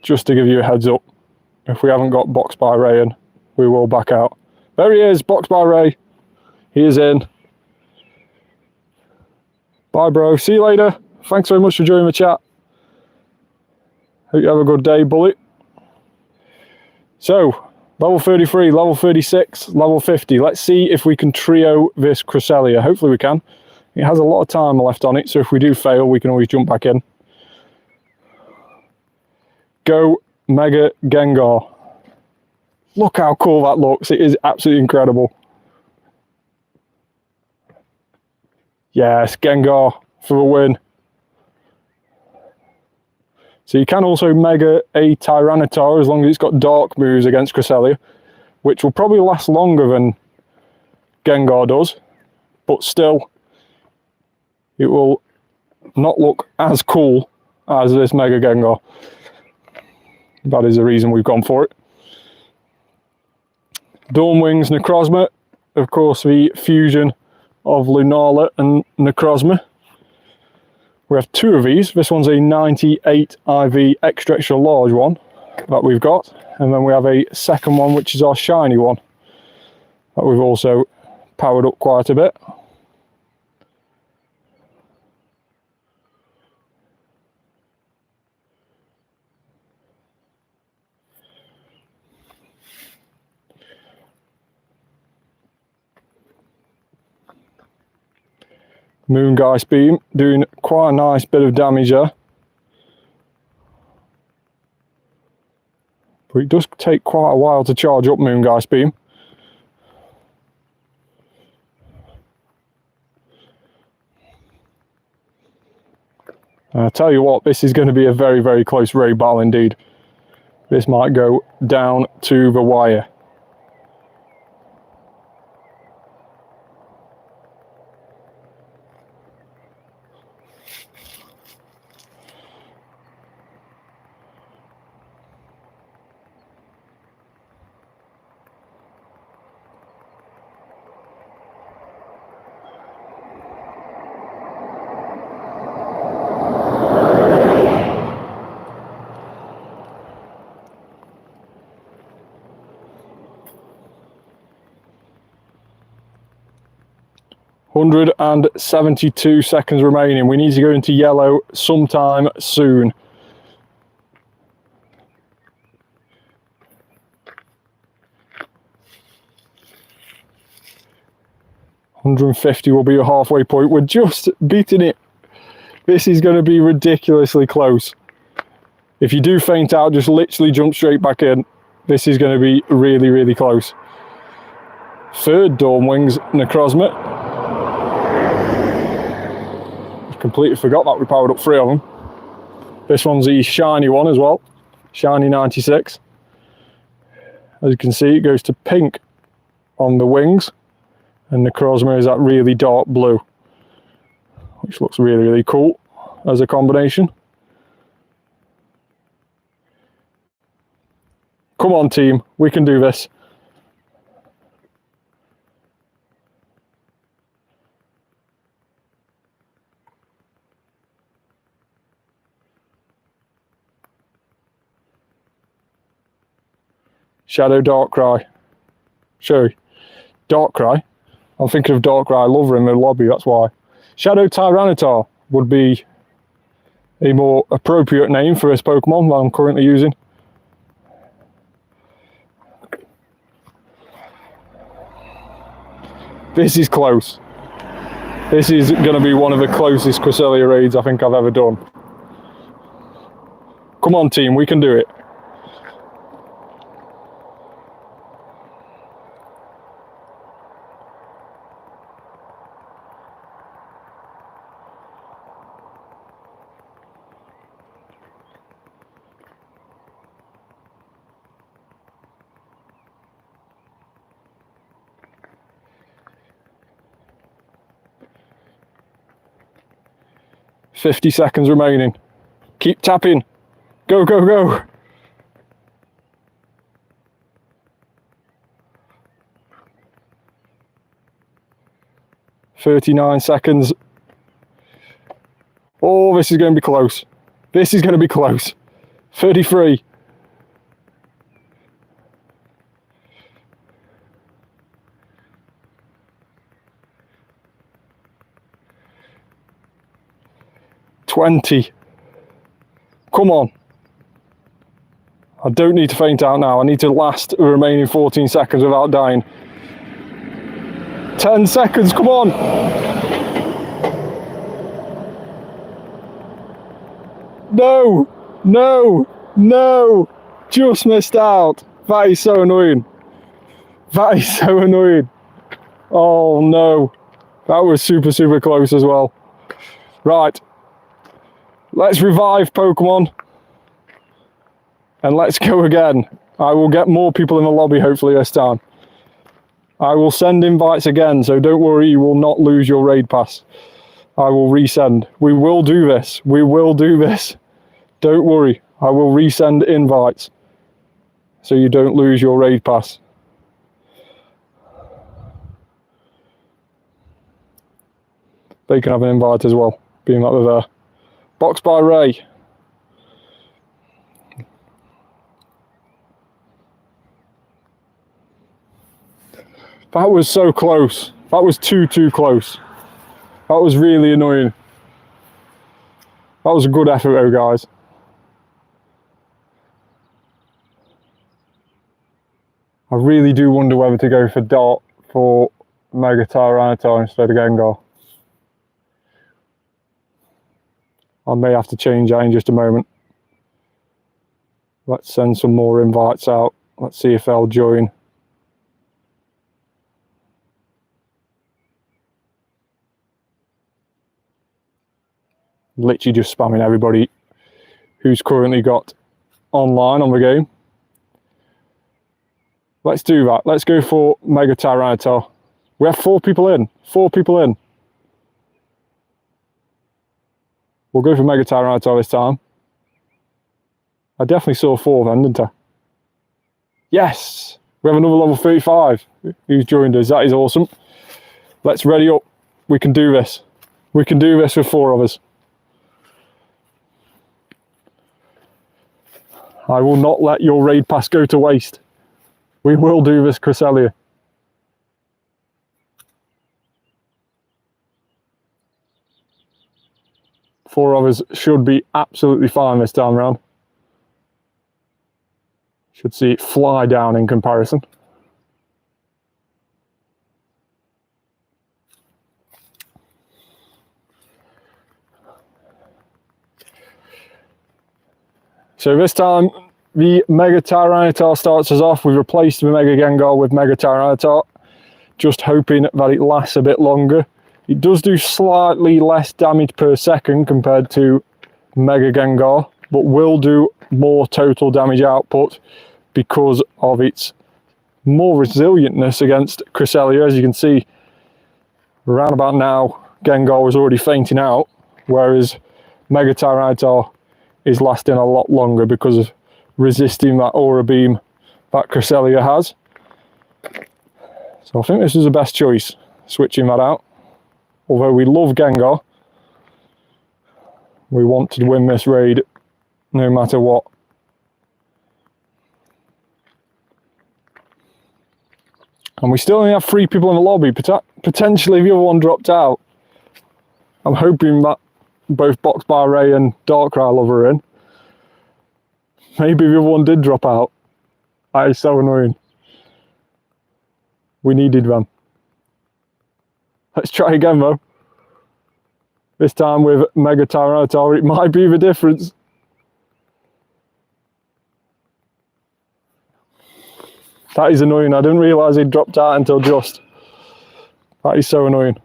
just to give you a heads up. If we haven't got Box by Ray in, we will back out. There he is, Box by Ray. He is in. Bye, bro. See you later. Thanks very much for joining the chat. Hope you have a good day, bullet. So, level 33, level 36, level 50. Let's see if we can trio this Cresselia. Hopefully we can. It has a lot of time left on it, so if we do fail, we can always jump back in. Go Mega Gengar. Look how cool that looks. It is absolutely incredible. Yes, Gengar for the win. So you can also Mega a Tyranitar as long as it's got dark moves against Cresselia, which will probably last longer than Gengar does, but still, it will not look as cool as this Mega Gengar. That is the reason we've gone for it. Dawnwings Necrozma, of course the fusion of Lunala and Necrozma. We have two of these. This one's a 98 IV extra extra large one that we've got, and then we have a second one which is our shiny one that we've also powered up quite a bit. Moongeist Beam doing quite a nice bit of damage there. But it does take quite a while to charge up Moongeist Beam. And I tell you what, this is going to be a very, very close raid battle indeed. This might go down to the wire. And 72 seconds remaining. We need to go into yellow sometime soon. $150 will be a halfway point. We're just beating it. This is going to be ridiculously close. If you do faint out, just literally jump straight back in. This is going to be really, really close. Third Dawnwings Necrozma. Completely forgot that we powered up 3 of them. This one's the shiny one as well. Shiny 96. As you can see, it goes to pink on the wings. And Necrozma is that really dark blue, which looks really, really cool as a combination. Come on, team. We can do this. Shadow Darkrai. Sure. Darkrai. I'm thinking of Darkrai. I love her in the lobby, that's why. Shadow Tyranitar would be a more appropriate name for this Pokemon that I'm currently using. This is close. This is going to be one of the closest Cresselia raids I think I've ever done. Come on, team, we can do it. "50 seconds remaining. Keep tapping. Go, go, go." "39 seconds. Oh, this is going to be close. This is going to be close. 33. "20. Come on. I don't need to faint out now. I need to last the remaining 14 seconds without dying. 10 seconds, come on. No, no, no. Just missed out. That is so annoying. That is so annoying. Oh no. That was super, super close as well. Right. Let's revive Pokemon. And let's go again. I will get more people in the lobby hopefully this time. I will send invites again, so don't worry, you will not lose your raid pass. I will resend. We will do this. We will do this. Don't worry, I will resend invites so you don't lose your raid pass. They can have an invite as well, being that they're there. Box by Ray. That was so close. That was too close. That was really annoying. That was a good effort though, guys. I really do wonder whether to go for Mega Tyranitar instead of Gengar. I may have to change that in just a moment. Let's send some more invites out. Let's see if they'll join. Literally just spamming everybody who's currently got online on the game. Let's do that. Let's go for Mega Tyranitar. We have 4 people in. 4 people in. We'll go for Mega Tyranitar this time. I definitely saw 4 then, didn't I? Yes! We have another level 35 who's joined us. That is awesome. Let's ready up. We can do this. We can do this with 4 of us. I will not let your raid pass go to waste. We will do this, Cresselia. Four of us should be absolutely fine this time around. Should see it fly down in comparison. So this time, the Mega Tyranitar starts us off. We've replaced the Mega Gengar with Mega Tyranitar, just hoping that it lasts a bit longer. It does do slightly less damage per second compared to Mega Gengar, but will do more total damage output because of its more resilientness against Cresselia. As you can see, around about now, Gengar was already fainting out, whereas Mega Tyranitar is lasting a lot longer because of resisting that Aura Beam that Cresselia has. So I think this is the best choice, switching that out. Although we love Gengar, we want to win this raid no matter what. And we still only have 3 people in the lobby. Potentially the other one dropped out. I'm hoping that both Boxbar Ray and Darkrai Love are in. Maybe the other one did drop out. That is so annoying. We needed them. Let's try again though. This time with Mega Tyranitar, it might be the difference. That is annoying. I didn't realise he dropped out until just. That is so annoying.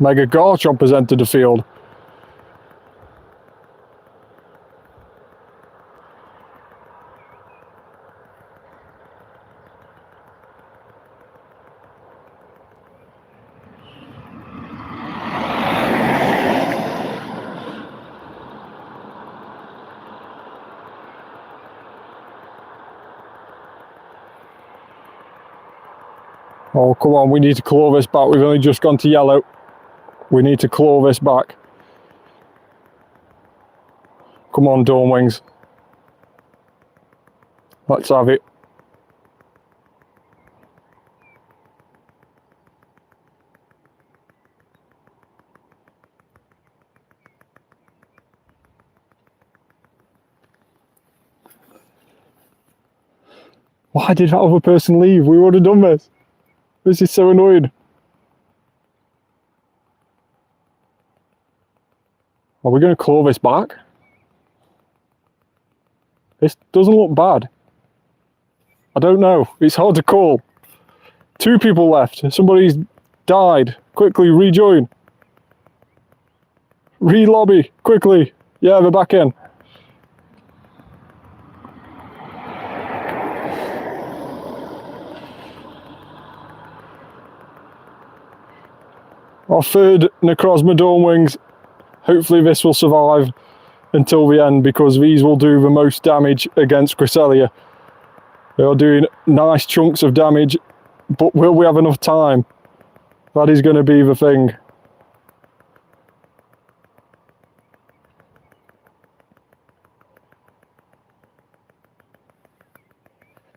Mega Garchomp has entered the field. Oh, come on, we need to claw this back. We've only just gone to yellow. We need to claw this back. Come on, Dawn Wings. Let's have it. Why did that other person leave? We would have done this. This is so annoying. Are we going to claw this back? This doesn't look bad. I don't know. It's hard to call. 2 people left. Somebody's died. Quickly, rejoin. Re-lobby. Quickly. Yeah, they're back in. Our third Necrozma Dawn Wings. Hopefully this will survive until the end, because these will do the most damage against Cresselia. They are doing nice chunks of damage, but will we have enough time? That is going to be the thing.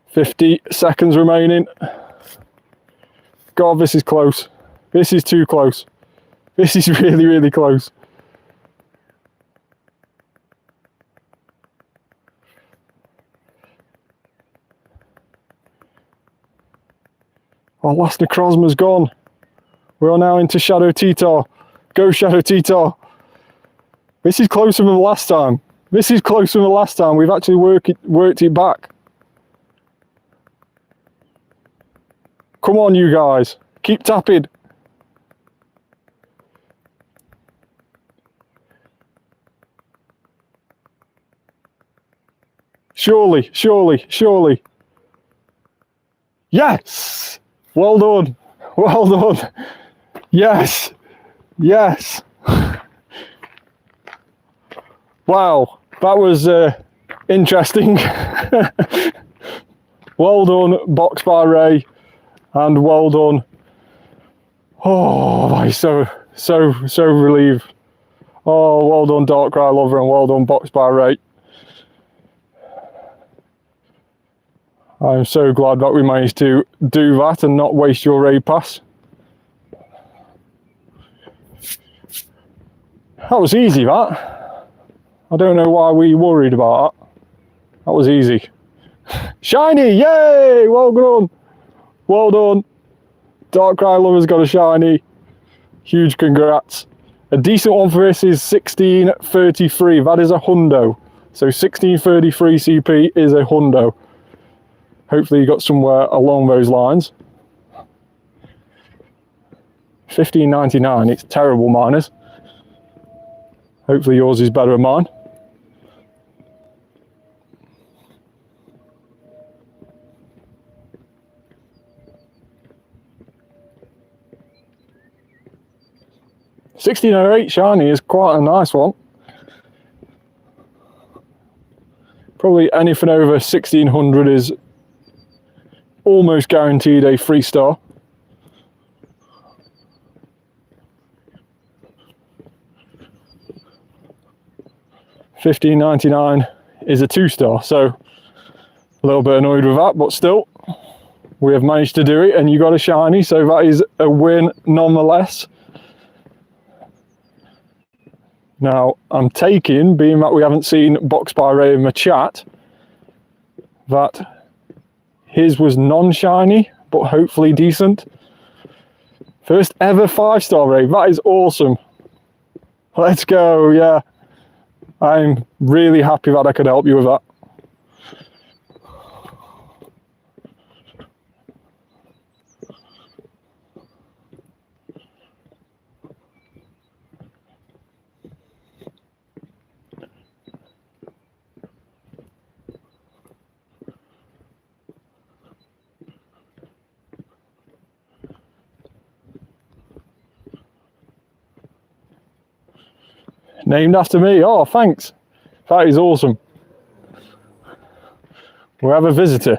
"50 seconds remaining." God, this is close. This is too close. This is really, really close. Our last Necrozma's gone. We are now into Shadow Titar. Go Shadow Titar. This is closer than the last time. This is closer than the last time. We've actually worked it back. Come on, you guys. Keep tapping. Surely, surely, surely. Yes! Well done. Well done. Yes. Yes. Wow. That was interesting. Well done, Boxbar Ray. And well done. Oh, I'm so relieved. Oh, well done, Darkrai Lover, and well done, Boxbar Ray. I'm so glad that we managed to do that and not waste your raid pass. That was easy, that. I don't know why we worried about that. That was easy. Shiny, yay! Well done. Well done. Darkrai Lover's got a shiny. Huge congrats. A decent one for this is 1633. That is a hundo. So 1633 CP is a hundo. Hopefully you got somewhere along those lines. 15.99. It's terrible, miners. Hopefully yours is better than mine. $16.08 shiny is quite a nice one. Probably anything over 1600 is almost guaranteed a 3-star. $15.99 is a 2-star, so a little bit annoyed with that, but still, we have managed to do it, and you got a shiny, so that is a win nonetheless. Now, I'm taking, being that we haven't seen Box by Ray in the chat, that his was non-shiny, but hopefully decent. First ever 5-star Ray, that is awesome. Let's go, yeah. I'm really happy that I could help you with that. Named after me. Oh, thanks. That is awesome. We have a visitor.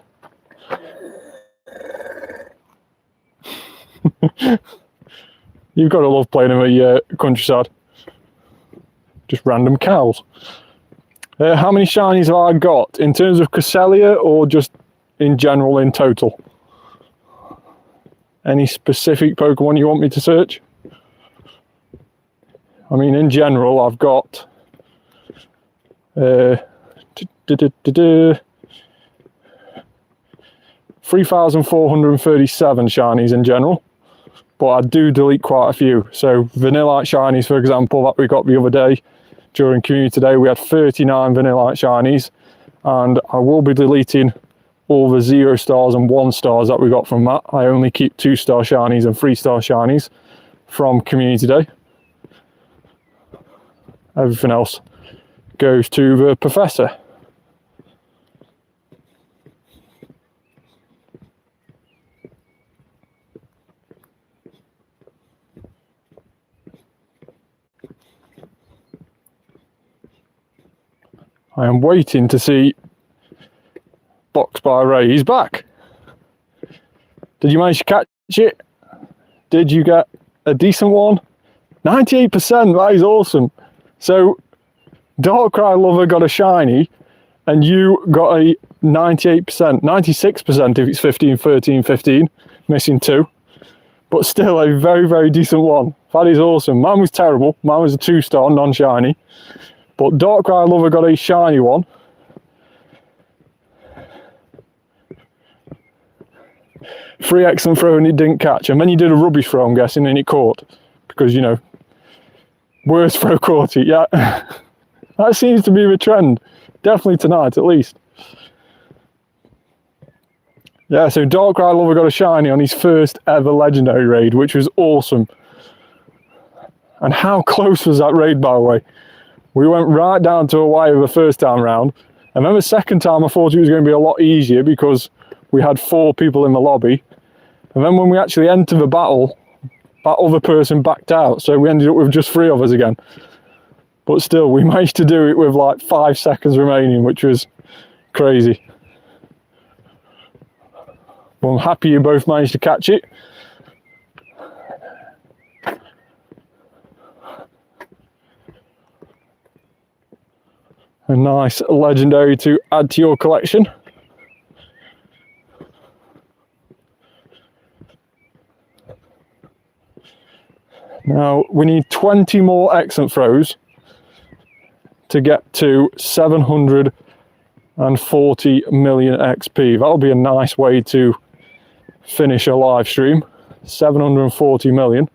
You've got to love playing in the countryside. Just random cows. How many shinies have I got? In terms of Cresselia or just in general in total? Any specific Pokemon you want me to search? I mean, in general, I've got 3,437 shinies in general, but I do delete quite a few. So Vanillite shinies, for example, that we got the other day during Community Day, we had 39 Vanillite shinies, and I will be deleting all the 0 stars and 1 stars that we got from that. I only keep 2-star shinies and 3-star shinies from Community Day. Everything else goes to the professor. I am waiting to see Box by Ray. He's back. Did you manage to catch it? Did you get a decent one? 98%, that is awesome. So, Darkrai Lover got a shiny, and you got a 98%, 96% if it's 15, 13, 15, missing 2. But still a very, very decent one. That is awesome. Mine was terrible. Mine was a 2-star, non-shiny. But Darkrai Lover got a shiny one. Free excellent throw and it didn't catch. And then you did a rubbish throw, I'm guessing, and it caught. Because, you know, worst throw caught it, yeah. That seems to be the trend. Definitely tonight, at least. Yeah, so Darkrai Lover got a shiny on his first ever legendary raid, which was awesome. And how close was that raid, by the way? We went right down to a wire the first time round. And then the second time I thought it was going to be a lot easier because we had 4 people in the lobby. And then when we actually entered the battle, that other person backed out, so we ended up with just 3 of us again. But still, we managed to do it with like 5 seconds remaining, which was crazy. Well, I'm happy you both managed to catch it. A nice legendary to add to your collection. Now, we need 20 more excellent throws to get to 700 and 40 million XP. That'll be a nice way to finish a live stream. 740 million.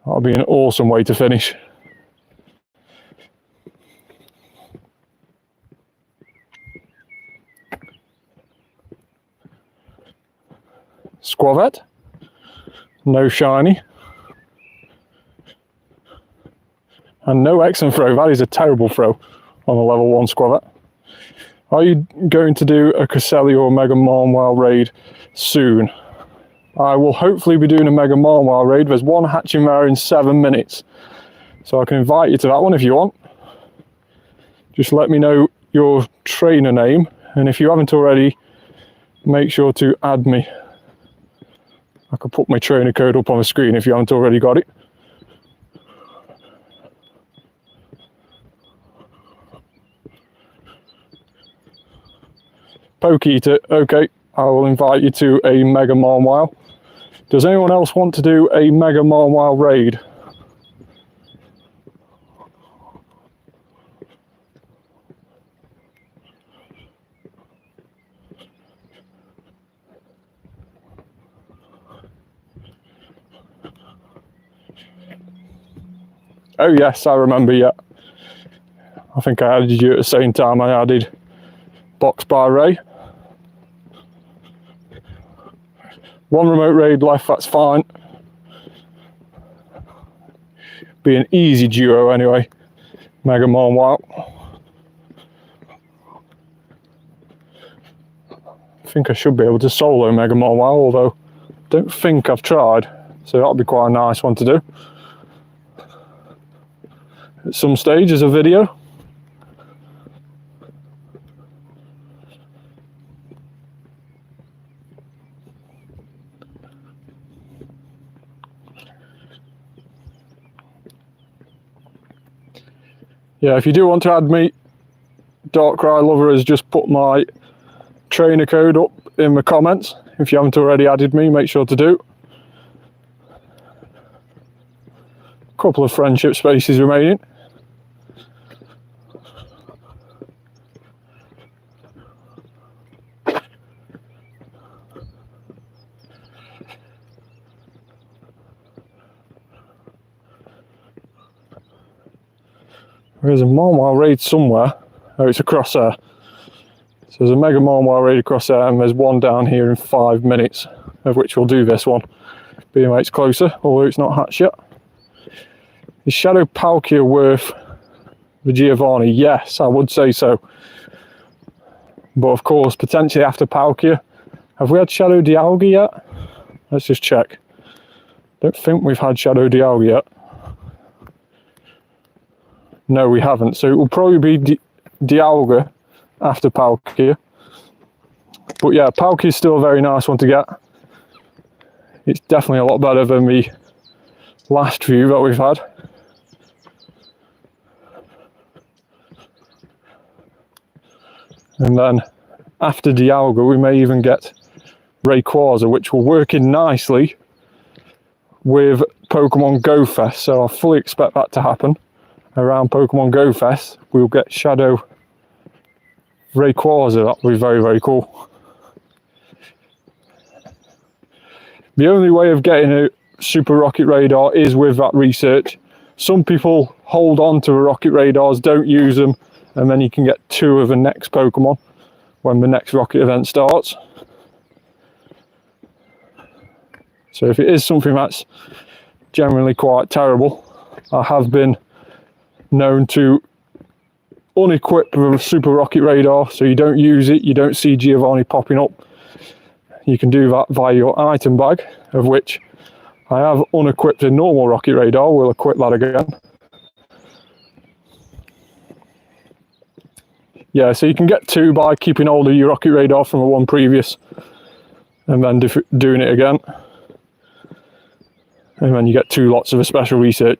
That'll be an awesome way to finish. Squavet. No shiny. And no excellent throw. That is a terrible throw on a level 1 Squavet. Are you going to do a Cresselia or Mega Marnwile raid soon? I will hopefully be doing a Mega Marnwile raid. There's one hatching there in 7 minutes. So I can invite you to that one if you want. Just let me know your trainer name. And if you haven't already, make sure to add me. I could put my trainer code up on the screen if you haven't already got it. Pokeeater, okay, I will invite you to a Mega Marnwile. Does anyone else want to do a Mega Marnwile raid? Oh yes, I remember, yeah. I think I added you at the same time I added Box by Ray. One remote raid left, that's fine. Be an easy duo anyway. Mega Marnwile. I think I should be able to solo Mega Marnwile, although I don't think I've tried. So that'll be quite a nice one to do. At some stage as a video. Yeah, if you do want to add me, Darkrai Lover has just put my trainer code up in the comments. If you haven't already added me, make sure to do. A couple of friendship spaces remaining. There's a Marnwile raid somewhere. Oh, it's across there. So there's a Mega Marnwile raid across there, and there's one down here in 5 minutes, of which we'll do this one. Being it's closer, although it's not hatched yet. Is Shadow Palkia worth the Giovanni? Yes, I would say so. But of course, potentially after Palkia. Have we had Shadow Dialga yet? Let's just check. Don't think we've had Shadow Dialga yet. No, we haven't. So it will probably be Dialga after Palkia. But yeah, Palkia is still a very nice one to get. It's definitely a lot better than the last few that we've had. And then after Dialga, we may even get Rayquaza, which will work in nicely with Pokemon Go Fest. So I fully expect that to happen. Around Pokemon Go Fest, we'll get Shadow Rayquaza. That'll be very, very cool. The only way of getting a Super Rocket Radar is with that research. Some people hold on to the Rocket Radars, don't use them, and then you can get 2 of the next Pokemon when the next Rocket event starts. So if it is something that's generally quite terrible, I have been known to unequip the Super Rocket Radar, so you don't use it, you don't see Giovanni popping up. You can do that via your item bag, of which I have unequipped a normal Rocket Radar. We'll equip that again. Yeah, so you can get 2 by keeping hold of your Rocket Radar from the one previous and then doing it again. And then you get 2 lots of a special research.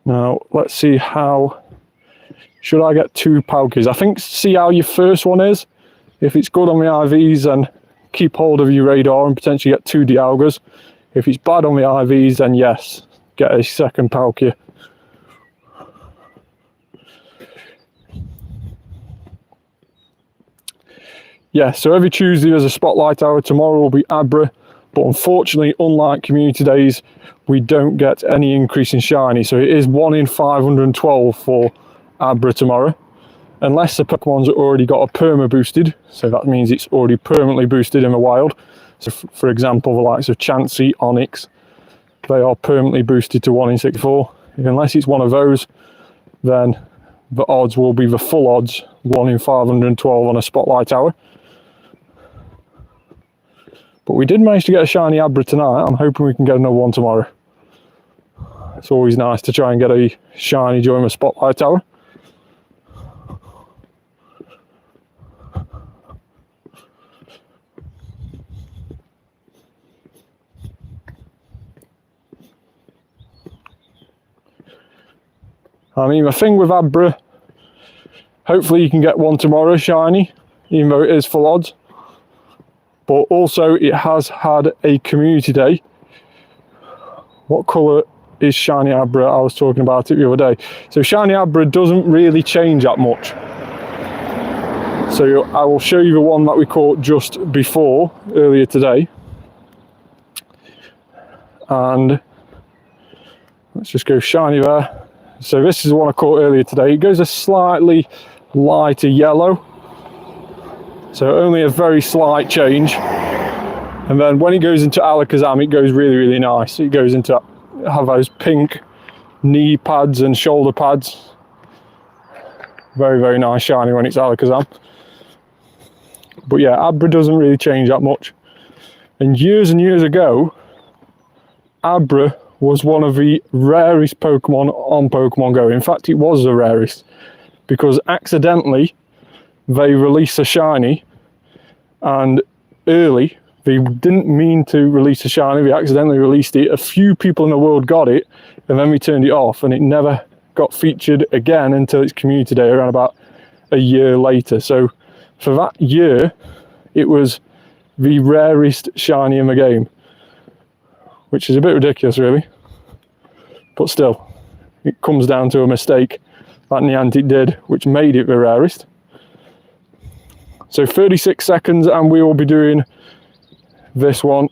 Now, let's see how... Should I get 2 Palkies? I think see how your first one is. If it's good on the IVs, then keep hold of your radar and potentially get 2 Dialgas. If it's bad on the IVs, then yes, get a second Palkia. Yeah, so every Tuesday there's a spotlight hour. Tomorrow will be Abra, but unfortunately, unlike community days, we don't get any increase in shiny. So it is 1 in 512 for Abra tomorrow, unless the Pokemon's already got a perma boosted, so that means it's already permanently boosted in the wild. So for example, the likes of Chansey, Onyx, they are permanently boosted to 1 in 64. Unless it's one of those, then the odds will be the full odds, 1 in 512 on a spotlight hour. But we did manage to get a shiny Abra tonight. I'm hoping we can get another one tomorrow. It's always nice to try and get a shiny during the spotlight hour. I mean, the thing with Abra, hopefully you can get one tomorrow shiny, even though it is full odds. But also it has had a community day. What colour is shiny Abra? I was talking about it the other day. So shiny Abra doesn't really change that much. So I will show you the one that we caught just before, earlier today. And let's just go shiny there. So this is the one I caught earlier today. It goes a slightly lighter yellow. So only a very slight change. And then when it goes into Alakazam, it goes really, really nice. It goes into have those pink knee pads and shoulder pads. Very, very nice shiny when it's Alakazam. But yeah, Abra doesn't really change that much. And years ago, Abra was one of the rarest Pokemon on Pokemon Go. In fact, it was the rarest, because accidentally they released a shiny, and early they didn't mean to release a shiny, they accidentally released it. A few people in the world got it, and then we turned it off, and it never got featured again until its community day around about a year later. So for that year, it was the rarest shiny in the game, which is a bit ridiculous really, but still, it comes down to a mistake that Niantic did, which made it the rarest. So 36 seconds and we will be doing this one.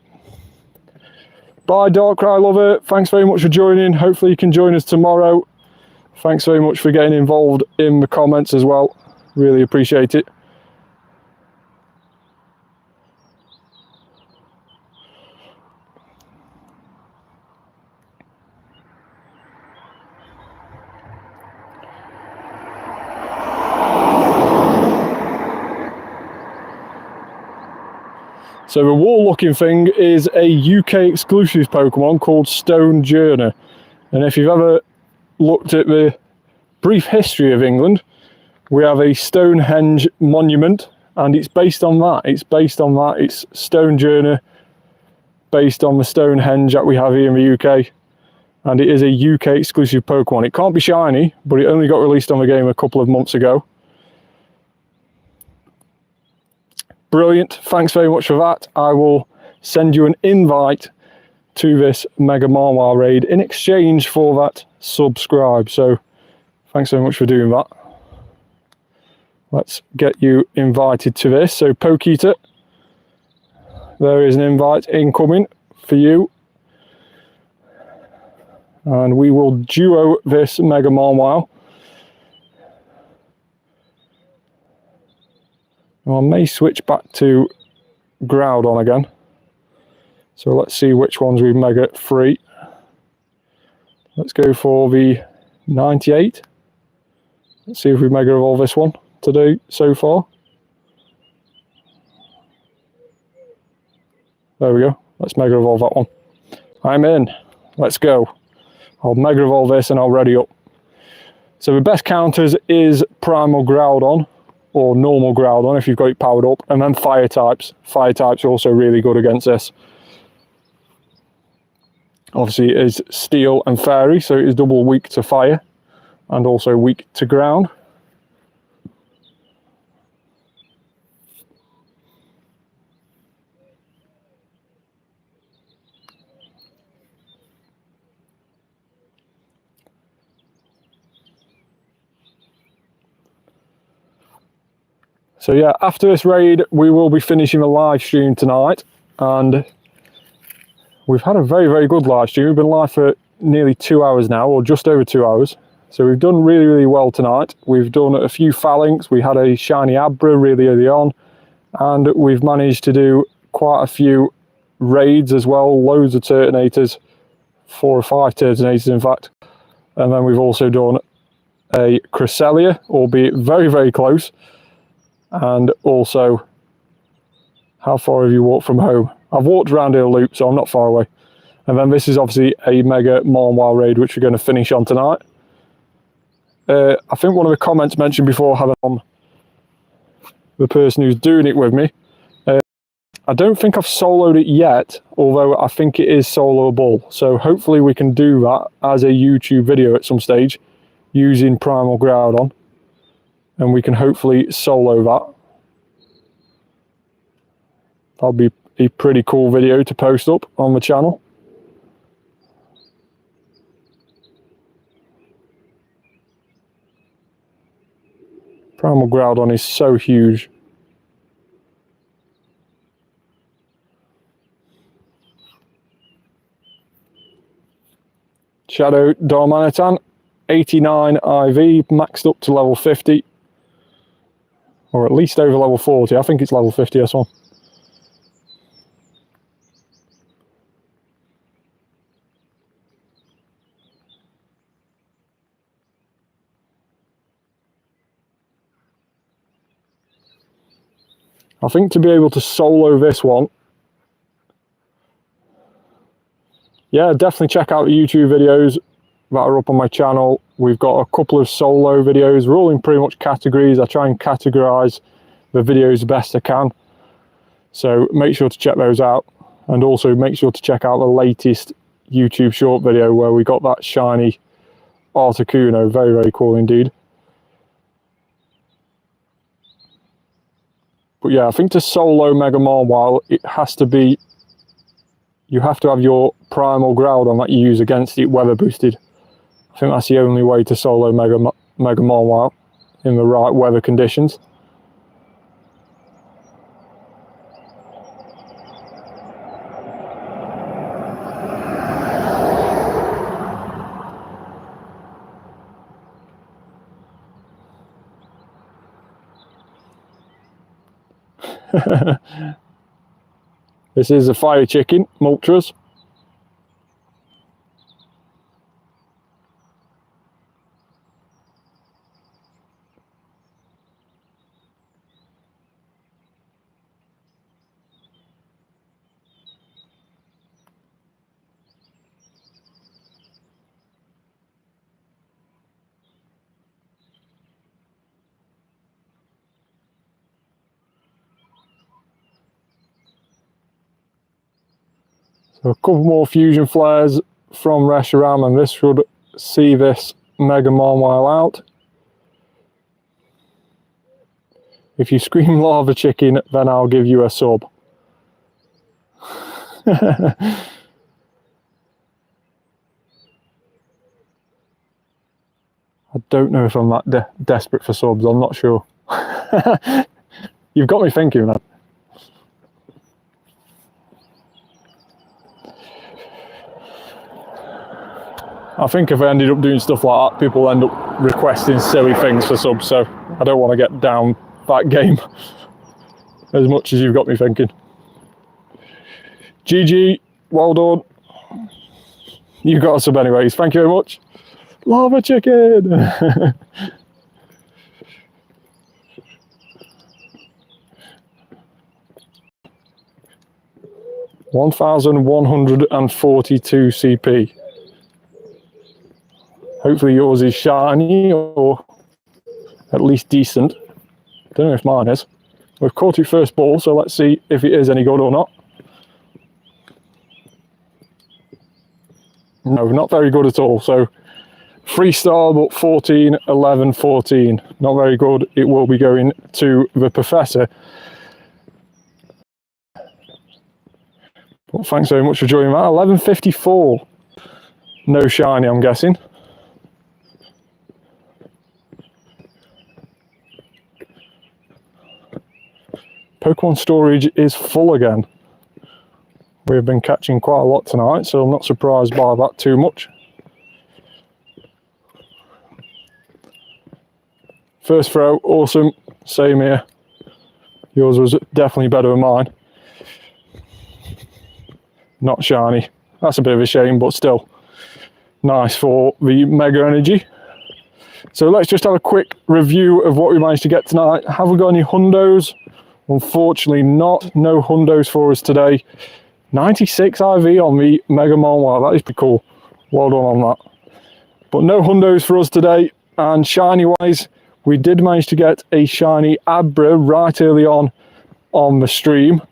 Bye Darkrai lover, thanks very much for joining. Hopefully you can join us tomorrow. Thanks very much for getting involved in the comments as well, really appreciate it. So the wall looking thing is a UK exclusive Pokemon called Stonejourner. And if you've ever looked at the brief history of England, we have a Stonehenge monument, and it's based on that. It's Stonejourner, based on the Stonehenge that we have here in the UK. And it is a UK exclusive Pokemon. It can't be shiny, but it only got released on the game a couple of months ago. Brilliant, thanks very much for that. I will send you an invite to this Mega Marwar raid in exchange for that subscribe. So thanks very much for doing that. Let's get you invited to this. So Pokita, there is an invite incoming for you. And we will duo this Mega Marwar. I may switch back to Groudon again. So let's see which ones we mega free. Let's go for the 98. Let's see if we mega evolve this one today so far. There we go. Let's mega evolve that one. I'm in. Let's go. I'll mega evolve this and I'll ready up. So the best counters is Primal Groudon, or normal Groudon if you've got it powered up, and then fire types. Fire types are also really good against this. Obviously it is steel and fairy, so it is double weak to fire and also weak to ground. So yeah, after this raid, we will be finishing a live stream tonight, and we've had a very, very good live stream. We've been live for nearly 2 hours now, or just over 2 hours. So we've done really, really well tonight. We've done a few Falinks. We had a shiny Abra really early on, and we've managed to do quite a few raids as well, loads of Turtonators, 4 or 5 Turtonators in fact. And then we've also done a Cresselia, albeit very, very close. And also, how far have you walked from home? I've walked around here a loop, so I'm not far away. And then this is obviously a mega Marnwile raid, which we're going to finish on tonight. I think one of the comments mentioned before had on the person who's doing it with me. I don't think I've soloed it yet, although I think it is soloable. So hopefully we can do that as a YouTube video at some stage using Primal Groudon. And we can hopefully solo that. That'll be a pretty cool video to post up on the channel. Primal Groudon is so huge. Shadow Darmanitan, 89 IV, maxed up to level 50. Or at least over level 40. I think it's level 50, this one. I think to be able to solo this one, yeah, definitely check out the YouTube videos that are up on my channel. We've got a couple of solo videos. We're all in pretty much categories. I try and categorize the videos the best I can. So make sure to check those out. And also make sure to check out the latest YouTube short video where we got that shiny Articuno. Very, very cool indeed. But yeah, I think to solo Mega Marnwile, it has to be, you have to have your Primal Groudon that you use against it weather boosted. I think that's the only way to solo Mega Marnwile in the right weather conditions. This is a fire chicken, Moltres. So a couple more fusion flares from Reshiram, and this should see this Mega Marnwile out. If you scream lava chicken, then I'll give you a sub. I don't know if I'm that desperate for subs, I'm not sure. You've got me thinking, man. I think if I ended up doing stuff like that, people end up requesting silly things for subs, so I don't want to get down that game as much as you've got me thinking. GG, well done. You got a sub anyways, thank you very much. Lava chicken! 1142 CP. Hopefully yours is shiny or at least decent. Don't know if mine is. We've caught it first ball, so let's see if it is any good or not. No, not very good at all. So 3-star, but 14, 11, 14. Not very good. It will be going to the Professor. But thanks very much for joining that. 11.54. No shiny, I'm guessing. Pokemon storage is full again. We've been catching quite a lot tonight, so I'm not surprised by that too much. First throw, awesome. Same here. Yours was definitely better than mine. Not shiny. That's a bit of a shame, but still nice for the Mega Energy. So let's just have a quick review of what we managed to get tonight. Have we got any hundos? Unfortunately not. No hundos for us today. 96 IV on the Mega Mon. Wow, that is pretty cool. Well done on that. But no hundos for us today. And shiny wise, we did manage to get a shiny Abra right early on the stream.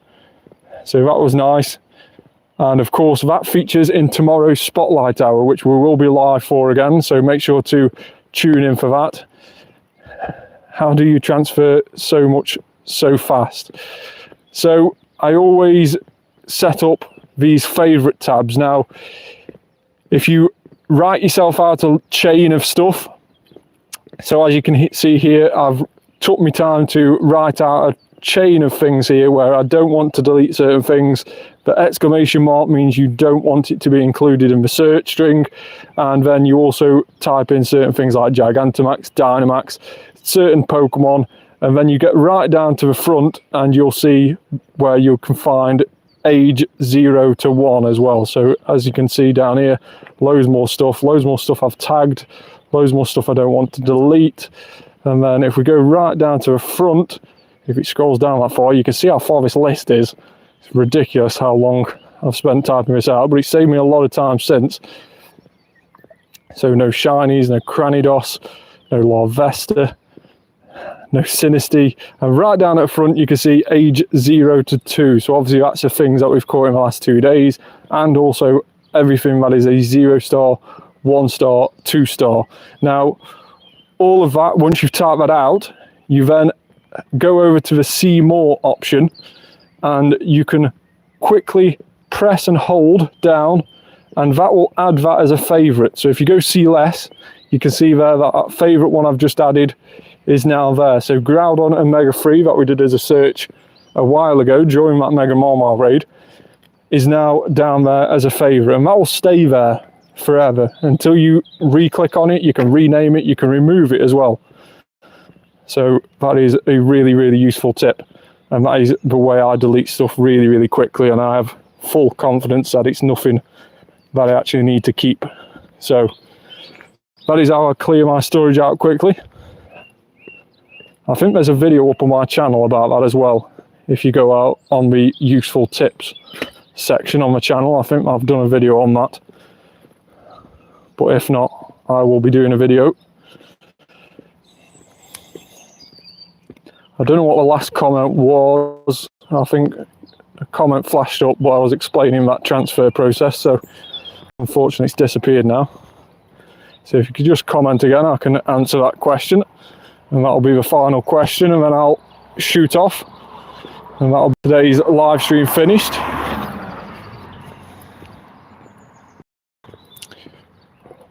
So that was nice. And of course, that features in tomorrow's Spotlight Hour, which we will be live for again. So make sure to tune in for that. How do you transfer so much so fast? So I always set up these favorite tabs. Now, if you write yourself out a chain of stuff, so as you can see here, I've took my time to write out a chain of things here where I don't want to delete certain things. The exclamation mark means you don't want it to be included in the search string, and then you also type in certain things like Gigantamax, Dynamax, certain Pokemon, and then you get right down to the front and you'll see where you can find age 0 to 1 as well. So as you can see down here, loads more stuff I've tagged, loads more stuff I don't want to delete. And then if we go right down to the front, if it scrolls down that far, you can see how far this list is. It's ridiculous how long I've spent typing this out, but it's saved me a lot of time since. So no shinies, no Cranidos, no Larvesta, no Sinistea, and right down at the front you can see age 0 to 2. So obviously that's the things that we've caught in the last 2 days, and also everything that is a 0-star, 1-star, 2-star. Now all of that, once you've typed that out, you then go over to the see more option, and you can quickly press and hold down, and that will add that as a favorite. So if you go see less, you can see there that that favorite one I've just added is now there. So Groudon and Mega Free that we did as a search a while ago during that Mega Marmar raid is now down there as a favorite, and that will stay there forever until you re-click on it. You can rename it, you can remove it as well. So that is a really, really useful tip, and that is the way I delete stuff really, really quickly, and I have full confidence that it's nothing that I actually need to keep. So that is how I clear my storage out quickly. I think there's a video up on my channel about that as well. If you go out on the useful tips section on the channel, I think I've done a video on that. But if not, I will be doing a video. I don't know what the last comment was. I think a comment flashed up, but I was explaining that transfer process, so unfortunately it's disappeared now. So if you could just comment again, I can answer that question, and that'll be the final question, and then I'll shoot off, and that'll be today's live stream finished.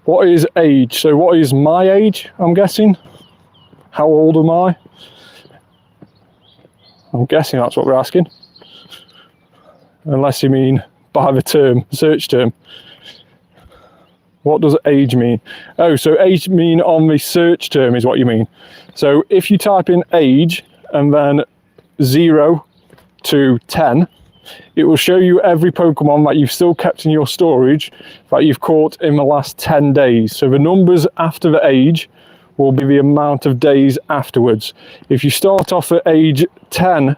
What is age? So what is my age, I'm guessing? How old am I? I'm guessing that's what we're asking. Unless you mean by the term, search term. What does age mean? Oh, so age mean on the search term is what you mean. So if you type in age and then 0 to 10, it will show you every Pokemon that you've still kept in your storage that you've caught in the last 10 days. So the numbers after the age will be the amount of days afterwards. If you start off at age 10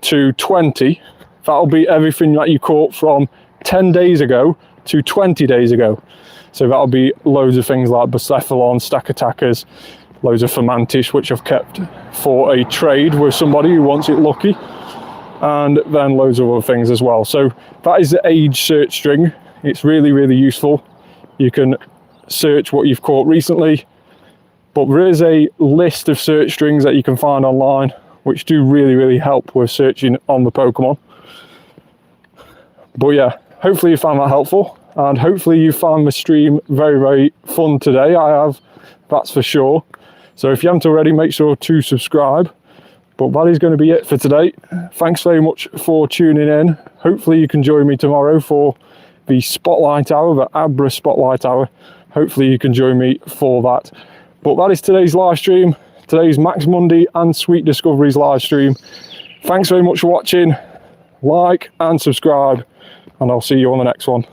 to 20, that'll be everything that you caught from 10 days ago to 20 days ago. So that'll be loads of things like Bucephalon, Stakatakas, loads of Fermantish, which I've kept for a trade with somebody who wants it lucky, and then loads of other things as well. So that is the age search string. It's really, really useful. You can search what you've caught recently, but there is a list of search strings that you can find online which do really, really help with searching on the Pokemon. But yeah, hopefully you found that helpful, and hopefully you found the stream very, very fun today. I have, that's for sure. So if you haven't already, make sure to subscribe. But that is going to be it for today. Thanks very much for tuning in. Hopefully you can join me tomorrow for the Spotlight Hour, the Abra Spotlight Hour. Hopefully you can join me for that. But that is today's live stream. Today's Max Monday and Sweet Discoveries live stream. Thanks very much for watching. Like and subscribe, and I'll see you on the next one.